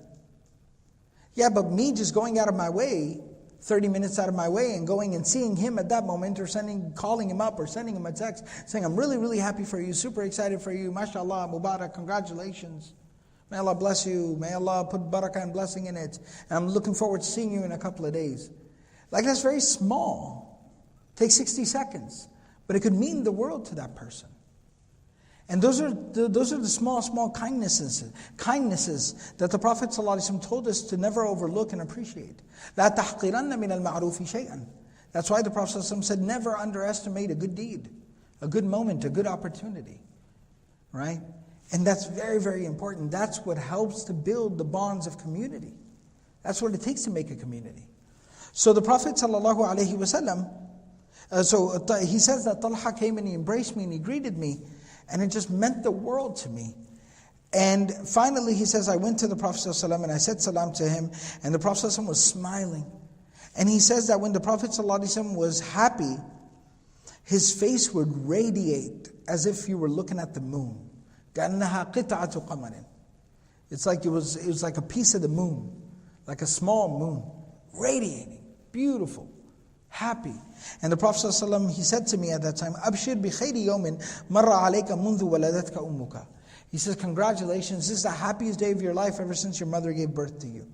Yeah, but me just going out of my way, 30 minutes out of my way and going and seeing him at that moment, or calling him up or sending him a text saying, I'm really, really happy for you, super excited for you, mashallah, mubarak, congratulations. May Allah bless you, may Allah put barakah and blessing in it. And I'm looking forward to seeing you in a couple of days. Like that's very small. Takes 60 seconds. But it could mean the world to that person. And those are the small kindnesses that the Prophet ﷺ told us to never overlook and appreciate. لَا تَحْقِرَنَّ مِنَ الْمَعْرُوفِ شَيْئًا. That's why the Prophet ﷺ said, never underestimate a good deed, a good moment, a good opportunity. Right? And that's very, very important. That's what helps to build the bonds of community. That's what it takes to make a community. So the Prophet ﷺ, he says that Talha came and he embraced me and he greeted me. And it just meant the world to me. And finally he says, I went to the Prophet ﷺ and I said salam to him. And the Prophet ﷺ was smiling. And he says that when the Prophet ﷺ was happy, his face would radiate as if you were looking at the moon. كَأَنَّهَا قِطْعَةُ قَمَرٍ. It's like it was like a piece of the moon, like a small moon, radiating, beautiful, happy. And the Prophet ﷺ, he said to me at that time, أَبْشِرْ بِخَيْرِ يَوْمٍ مَرَّ عَلَيْكَ مُنْذُ وَلَدَتْكَ أُمُّكَ. He says, congratulations, this is the happiest day of your life ever since your mother gave birth to you.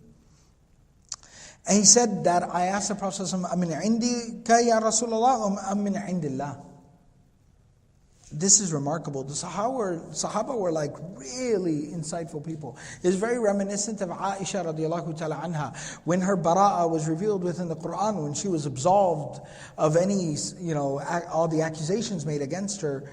And he said that I asked the Prophet ﷺ, أَمِنْ عِنْدِكَ يَا رَسُولَ اللَّهِ أَمِنْ عِنْدِ اللَّهِ. This is remarkable. The Sahaba were like really insightful people. It's very reminiscent of Aisha radiallahu ta'ala anha. When her bara'ah was revealed within the Quran, when she was absolved of any, all the accusations made against her,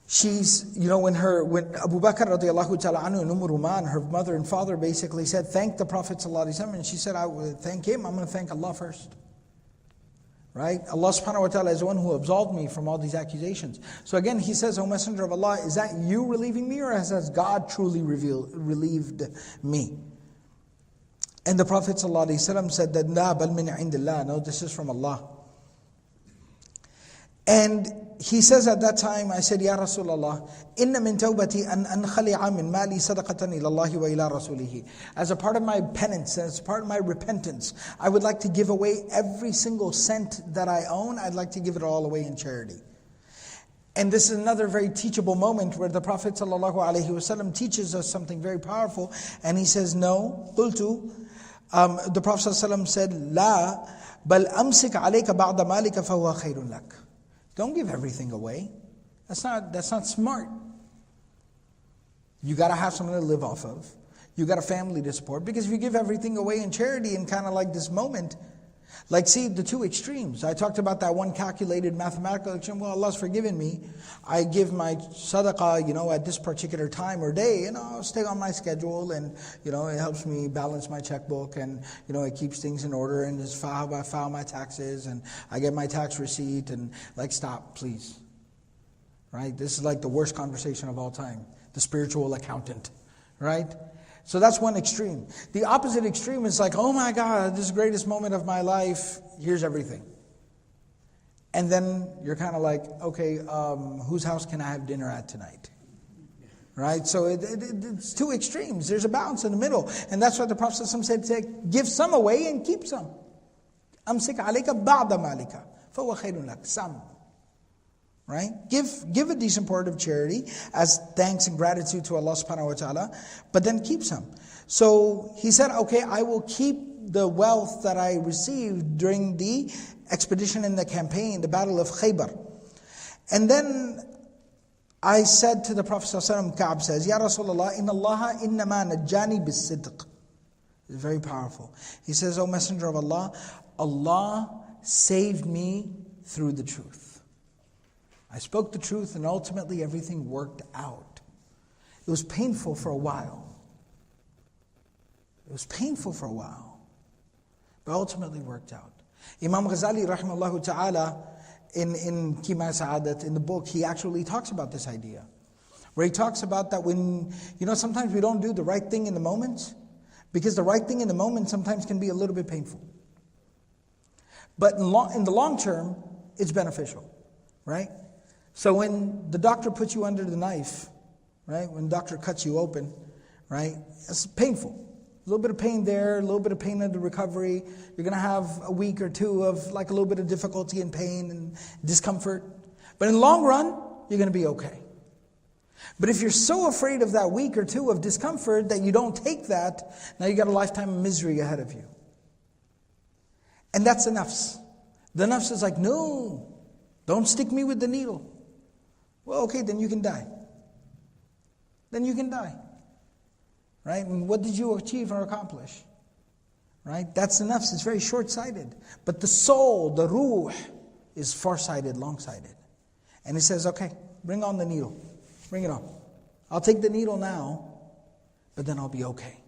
she's, when Abu Bakr radiallahu ta'ala anhu and Ruman, her mother and father basically said, thank the Prophet sallallahu alaihi wasallam, and she said, I will thank him, I'm going to thank Allah first. Right? Allah subhanahu wa ta'ala is the one who absolved me from all these accusations. So again, he says, O Messenger of Allah, is that you relieving me, or has God truly relieved me? And the Prophet ﷺ said that, La bal min indillah. No, this is from Allah. And he says at that time, I said, Ya Rasulullah, inna min tawbati an ankhali'a min mali sadaqatan ila Allahi wa ila rasulihi. As a part of my penance, as a part of my repentance, I would like to give away every single cent that I own. I'd like to give it all away in charity. And this is another very teachable moment where the Prophet ﷺ teaches us something very powerful. And he says, no, qultu. The Prophet ﷺ said, La bal amsik alayka ba'da malika fahuwa khayrun lak. Don't give everything away. That's not smart. You got to have something to live off of. You got a family to support. Because if you give everything away in charity in kind of like this moment, like see the two extremes. I talked about that one calculated mathematical extreme. Well, Allah's forgiven me. I give my sadaqah, at this particular time or day, and I'll stay on my schedule, and it helps me balance my checkbook, and it keeps things in order, and just I file my taxes, and I get my tax receipt, and stop, please. Right? This is like the worst conversation of all time. The spiritual accountant. Right? So that's one extreme. The opposite extreme is like, oh my God, this is the greatest moment of my life. Here's everything. And then you're kind of like, okay, whose house can I have dinner at tonight? Right? So it's two extremes. There's a balance in the middle. And that's why the Prophet said, give some away and keep some. أَمْسِكْ عَلَيْكَ بَعْدَ مَالِكَ فَهُوَ خَيْرٌ لَكَ. Some. Right? Give a decent part of charity as thanks and gratitude to Allah subhanahu wa ta'ala, but then keep some. So he said, okay, I will keep the wealth that I received during the expedition in the campaign, the battle of Khaybar. And then I said to the Prophet ﷺ, Ka'b says, Ya Rasulullah, inna Allah innama najjani bis-sidq. It's very powerful. He says, O Messenger of Allah, Allah saved me through the truth. I spoke the truth and ultimately everything worked out. It was painful for a while. It was painful for a while, but ultimately worked out. Imam Ghazali, rahimahullah ta'ala, in Kima Sa'adat, in the book, he actually talks about this idea. Where he talks about that when, sometimes we don't do the right thing in the moment, because the right thing in the moment sometimes can be a little bit painful. But in the long term, it's beneficial, right? So when the doctor puts you under the knife, right? When the doctor cuts you open, right? It's painful. A little bit of pain there, a little bit of pain in the recovery. You're going to have a week or two of like a little bit of difficulty and pain and discomfort. But in the long run, you're going to be okay. But if you're so afraid of that week or two of discomfort that you don't take that, now you got a lifetime of misery ahead of you. And that's the nafs. The nafs is like, no, don't stick me with the needle. Well, okay, then you can die. Then you can die. Right? And what did you achieve or accomplish? Right? That's the nafs. It's very short-sighted. But the soul, the ruh, is far-sighted, long-sighted. And he says, okay, bring on the needle. Bring it on. I'll take the needle now, but then I'll be okay.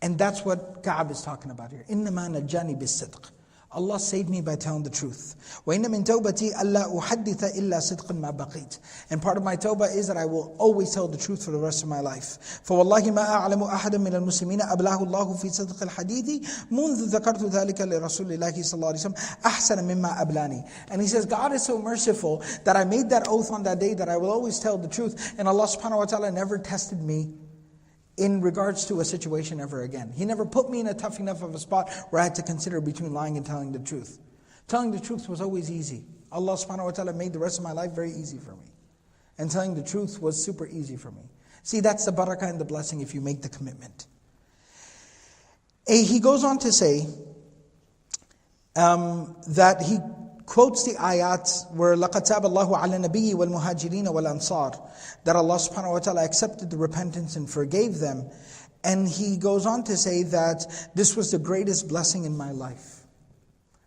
And that's what Ka'b is talking about here. إِنَّمَا نَجَّانِي بِالصِّدْقِ. Allah saved me by telling the truth. وَإِنَّ مِن تَوْبَتِي أَلَّا أُحَدِّثَ إِلَّا صِدْقًا مَا بَقِيتَ. And part of my tawbah is that I will always tell the truth for the rest of my life. فَوَاللَّهِ مَا أَعْلَمُ أَحَدًا مِنَ الْمُسْلِمِينَ أَبْلَغَهُ اللَّهُ فِي صِدْقِ الْحَدِيثِ مُنْذُ ذَكَرْتُ ذَلِكَ لِرَسُولِ اللَّهِ صَلَّى اللَّهُ عَلَيْهِ وسلم أَحْسَنَ مِمَّا أَبْلَانِي. And he says, God is so merciful that I made that oath on that day that I will always tell the truth. And Allah subhanahu wa ta'ala never tested me in regards to a situation ever again. He never put me in a tough enough of a spot where I had to consider between lying and telling the truth. Telling the truth was always easy. Allah subhanahu wa ta'ala made the rest of my life very easy for me. And telling the truth was super easy for me. See, that's the barakah and the blessing if you make the commitment. He goes on to say that he quotes the ayat where لَقَدْ تَابَ اللَّهُ عَلَى النَّبِيِّ وَالْمُهَاجِرِينَ وَالْأَنصَارِ, that Allah subhanahu wa ta'ala accepted the repentance and forgave them. And he goes on to say that this was the greatest blessing in my life.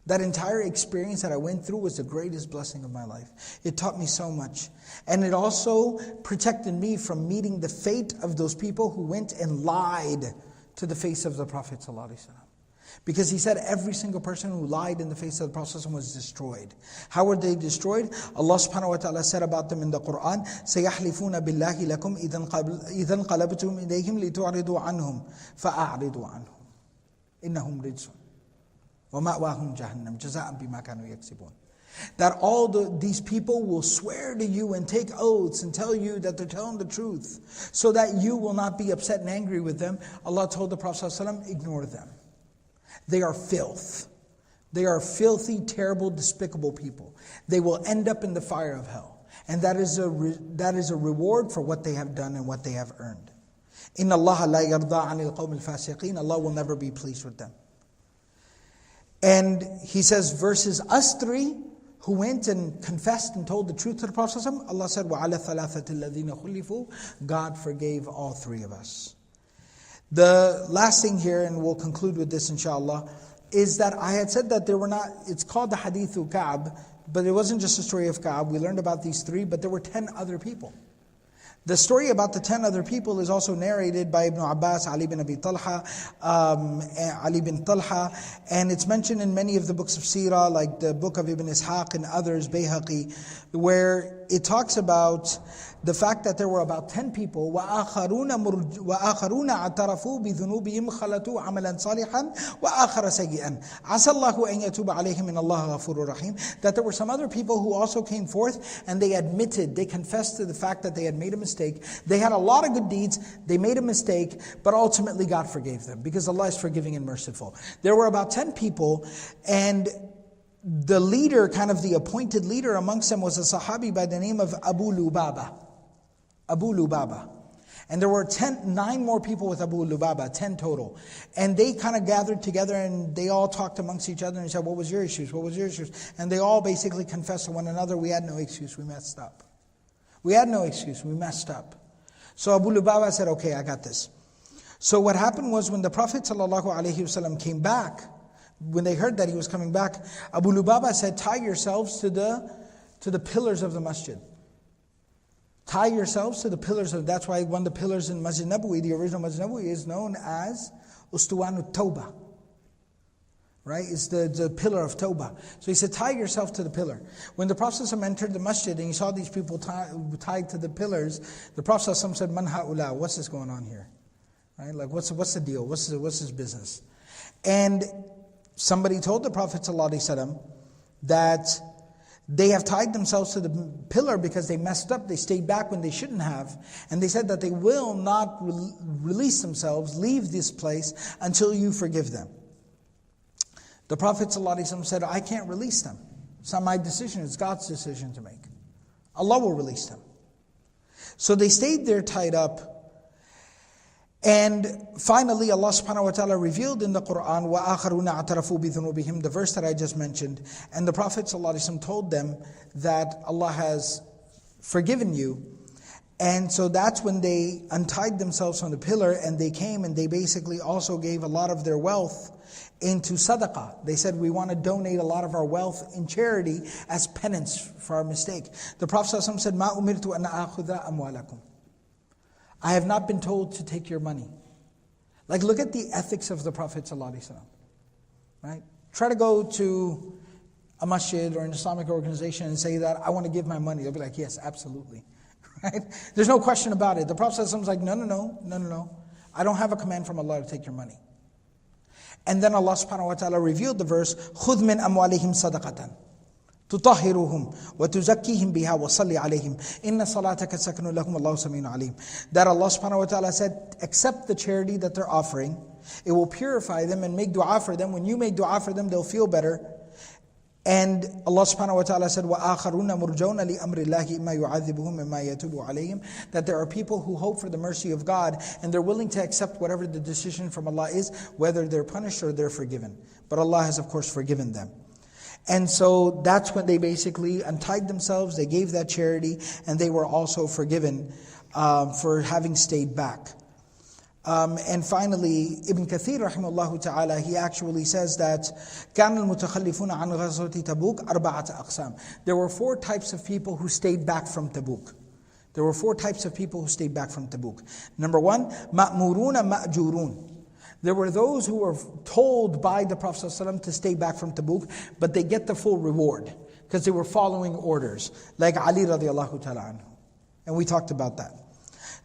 That entire experience that I went through was the greatest blessing of my life. It taught me so much. And it also protected me from meeting the fate of those people who went and lied to the face of the Prophet ﷺ. Because he said every single person who lied in the face of the Prophet ﷺ was destroyed. How were they destroyed? Allah subhanahu wa ta'ala said about them in the Quran, سَيَحْلِفُونَ بِاللَّهِ لَكُمْ إِذَا انْقَلَبْتُمْ إِلَيْهِمْ لِتُعْرِضُوا عَنْهُمْ فَأَعْرِضُوا عَنْهُمْ إِنَّهُمْ رِجْسٌ وَمَأْوَاهُمْ جَهَنَّمْ جَزَاءً بِمَا كَانُوا يَكْسِبُونَ. That all these people will swear to you and take oaths and tell you that they're telling the truth, so that you will not be upset and angry with them. Allah told the Prophet ﷺ, ignore them. They are filth. They are filthy, terrible, despicable people. They will end up in the fire of hell. And that is a reward for what they have done and what they have earned. إِنَّ اللَّهَ لَا يَرْضَى عَنِ الْقَوْمِ الْفَاسِقِينَ. Allah will never be pleased with them. And he says, versus us three, who went and confessed and told the truth to the Prophet ﷺ, Allah said, وَعَلَى الثَّلَاثَةِ الَّذِينَ خُلِّفُوا. God forgave all three of us. The last thing here, and we'll conclude with this inshallah, is that I had said that there were not, it's called the Hadithu Ka'b, but it wasn't just a story of Ka'b. We learned about these three, but there were 10 other people. The story about the 10 other people is also narrated by Ibn Abbas, Ali bin Talha, and it's mentioned in many of the books of Seerah, like the book of Ibn Ishaq and others, Bayhaqi, where it talks about the fact that there were about 10 people, وَآخَرُونَ اعْتَرَفُوا بِذُنُوبِهِمْ خَلَطُوا عَمَلًا صَالِحًا وَآخَرَ سَيِّئًا عَسَى اللَّهُ أَن يَتُوبَ عَلَيْهِمْ إِنَّ اللَّهَ غَفُورٌ رَحِيمٌ. That there were some other people who also came forth and they admitted, they confessed to the fact that they had made a mistake. They had a lot of good deeds, they made a mistake, but ultimately God forgave them because Allah is forgiving and merciful. There were about 10 people, and the leader, kind of the appointed leader amongst them, was a Sahabi by the name of Abu Lubaba. Abu Lubaba. And there were 9 more people with Abu Lubaba, 10 total. And they kind of gathered together and they all talked amongst each other and said, what was your issues? What was your issues? And they all basically confessed to one another, we had no excuse, we messed up. We had no excuse, we messed up. So Abu Lubaba said, okay, I got this. So what happened was when the Prophet ﷺ came back, when they heard that he was coming back, Abu Lubaba said, tie yourselves to the pillars of the masjid. Tie yourselves to the pillars of, that's why one of the pillars in Masjid Nabawi, the original Masjid Nabawi, is known as Ustuwan Tawbah. Right? It's the pillar of Tawbah. So he said, tie yourself to the pillar. When the Prophet ﷺ entered the masjid and he saw these people tied to the pillars, the Prophet ﷺ said, Man ha'ula, what's this going on here? Right? Like, what's the deal? What's his business? And somebody told the Prophet ﷺ that they have tied themselves to the pillar because they messed up, they stayed back when they shouldn't have. And they said that they will not release themselves, leave this place until you forgive them. The Prophet ﷺ said, I can't release them. It's not my decision, it's God's decision to make. Allah will release them. So they stayed there tied up. And finally Allah subhanahu wa ta'ala revealed in the Quran, وَآخَرُونَ اعْتَرَفُوا بِذُنُوبِهِمْ, the verse that I just mentioned. And the Prophet ﷺ told them that Allah has forgiven you. And so that's when they untied themselves from the pillar and they came and they basically also gave a lot of their wealth into sadaqah. They said, we want to donate a lot of our wealth in charity as penance for our mistake. The Prophet ﷺ said, مَا أُمِرْتُ أَنَّ آخُذَ أَمْوَالَكُمْ, I have not been told to take your money. Like, look at the ethics of the Prophet ﷺ. Right? Try to go to a masjid or an Islamic organization and say that, I want to give my money. They'll be like, yes, absolutely. Right? There's no question about it. The Prophet ﷺ is like, no. I don't have a command from Allah to take your money. And then Allah subhanahu wa ta'ala revealed the verse, خُذْ مِنْ أَمْوَالِهِمْ صَدَقَةً تُطَهِّرُهُم وَتُزَكِّيهِمْ بِهَا وَصَلِّ عَلَيْهِمْ إِنَّ صَلَاتَكَ سَكْنٌ لَهُمْ وَاللَّهُ سَمِيعٌ عَلِيمٌ. That Allah subhanahu wa ta'ala said, accept the charity that they're offering. It will purify them and make dua for them. When you make dua for them, they'll feel better. And Allah subhanahu wa ta'ala said, وَآخَرُونَ مُرْجَوْنَ لِأَمْرِ اللَّهِ إِمَّا يُعَذِّبُهُمْ إِمَّا يَتُوبُ عَلَيْهِمْ. That there are people who hope for the mercy of God and they're willing to accept whatever the decision from Allah is, whether they're punished or they're forgiven. But Allah has of course forgiven them. And so that's when they basically untied themselves, they gave that charity, and they were also forgiven for having stayed back. And finally, Ibn Kathir rahimahullah ta'ala, he actually says that كَانَ الْمُتَخَلِّفُونَ عَنْ غَزْوَةِ تَبُوكَ أَرْبَعَةَ أَقْسَامٍ. There were 4 types of people who stayed back from Tabuk. There were 4 types of people who stayed back from Tabuk. Number 1, مَأْمُورُونَ مَأْجُورُونَ. There were those who were told by the Prophet ﷺ to stay back from Tabuk, but they get the full reward because they were following orders, like Ali radiallahu ta'ala anhu. And we talked about that.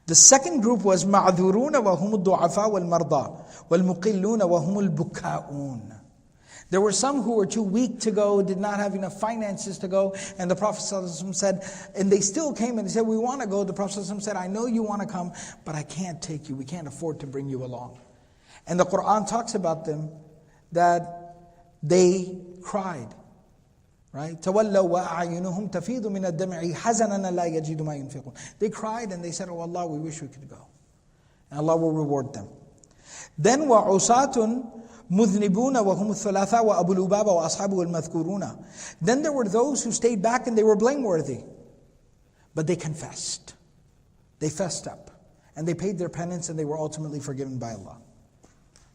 The second group was مَعْذُورُونَ وَهُمُ الضُّعَفَاءُ وَالْمَرْضَى وَالْمُقِلُّونَ وَهُمُ الْبُكَاءُونَ. There were some who were too weak to go, did not have enough finances to go, and the Prophet ﷺ said, and they still came and they said, we want to go. The Prophet ﷺ said, I know you want to come, but I can't take you. We can't afford to bring you along. And the Quran talks about them that they cried. Right? تَوَلَّوْا وَأَعْيُنُهُمْ تَفِيضُ مِنَ الدَّمْعِ حَزَنًا لَا يَجِدُ مَا يُنْفِقُونَ. They cried and they said, oh Allah, we wish we could go. And Allah will reward them. Then وَعُصَاتٌ مُذْنِبُونَ وَهُمُ الثُّلَاثَةُ وَأَبُو الْأُبَابَ وَأَصْحَابُهُ الْمَذْكُورُونَ. Then there were those who stayed back and they were blameworthy. But they confessed. They fessed up. And they paid their penance and they were ultimately forgiven by Allah.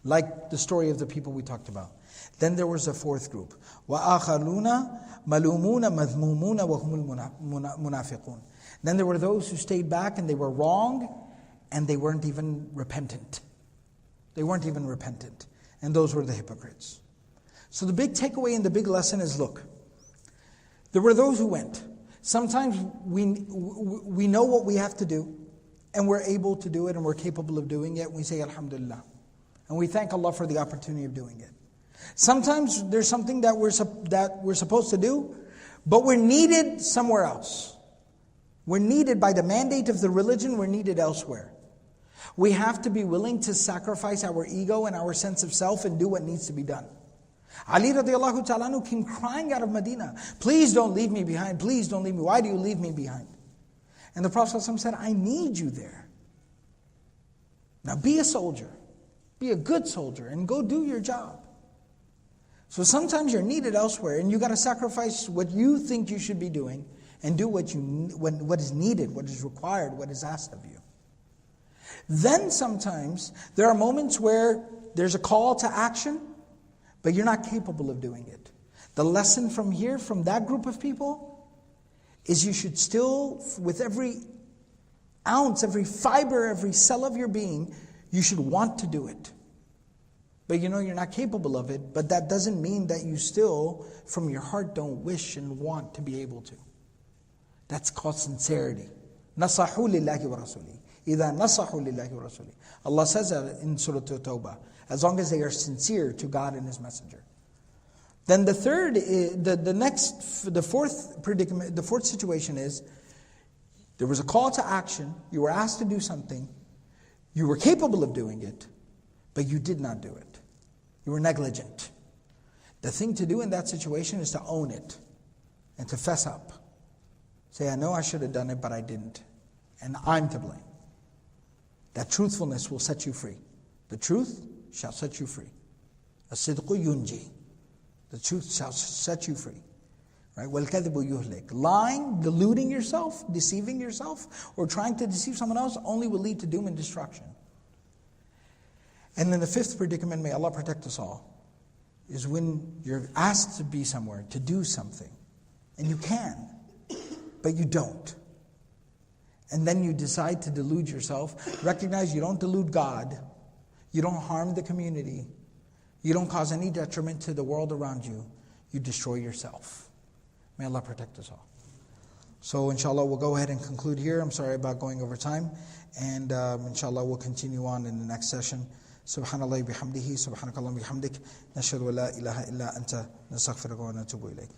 Like the story of the people we talked about. Then there was a 4th group. وَآخَرُونَ مَلُومُونَ مَذْمُومُونَ وَهُمُ الْمُنَافِقُونَ. Then there were those who stayed back and they were wrong and they weren't even repentant. They weren't even repentant. And those were the hypocrites. So the big takeaway and the big lesson is, look, there were those who went. Sometimes we know what we have to do and we're able to do it and we're capable of doing it. And we say, Alhamdulillah. And we thank Allah for the opportunity of doing it. Sometimes there's something that we're supposed to do, but we're needed somewhere else. We're needed by the mandate of the religion, we're needed elsewhere. We have to be willing to sacrifice our ego and our sense of self and do what needs to be done. Ali radiallahu ta'ala anhu came crying out of Medina, please don't leave me behind, please don't leave me. Why do you leave me behind? And the Prophet ﷺ said, I need you there. Now be a soldier. Be a good soldier and go do your job. So sometimes you're needed elsewhere and you got to sacrifice what you think you should be doing and do what is needed, what is required, what is asked of you. Then sometimes there are moments where there's a call to action, but you're not capable of doing it. The lesson from here, from that group of people, is you should still, with every ounce, every fiber, every cell of your being, you should want to do it. But you know you're not capable of it, but that doesn't mean that you still, from your heart, don't wish and want to be able to. That's called sincerity. نَصَحُوا لِلَّهِ وَرَسُولِهِ إِذَا نَصَحُوا لِلَّهِ وَرَسُولِهِ. Allah says that in Surah At-Tawbah, as long as they are sincere to God and His Messenger. Then the third, the fourth predicament, the fourth situation is, there was a call to action, you were asked to do something, you were capable of doing it, but you did not do it. You were negligent. The thing to do in that situation is to own it and to fess up. Say, I know I should have done it, but I didn't. And I'm to blame. That truthfulness will set you free. The truth shall set you free. As-sidqu yunji. The truth shall set you free. Right? وَالْكَذِبُ يُهْلِكُ. Lying, deluding yourself, deceiving yourself, or trying to deceive someone else only will lead to doom and destruction. And then the fifth predicament, may Allah protect us all, is when you're asked to be somewhere, to do something, and you can, but you don't. And then you decide to delude yourself. Recognize you don't delude God, you don't harm the community, you don't cause any detriment to the world around you, you destroy yourself. May Allah protect us all. So inshallah we'll go ahead and conclude here. I'm sorry about going over time. And inshallah we'll continue on in the next session. Subhanallah bihamdihi, subhanakallahumma bihamdik, nashhadu an la ilaha illa anta, nastaghfiruka wa natubu ilayk.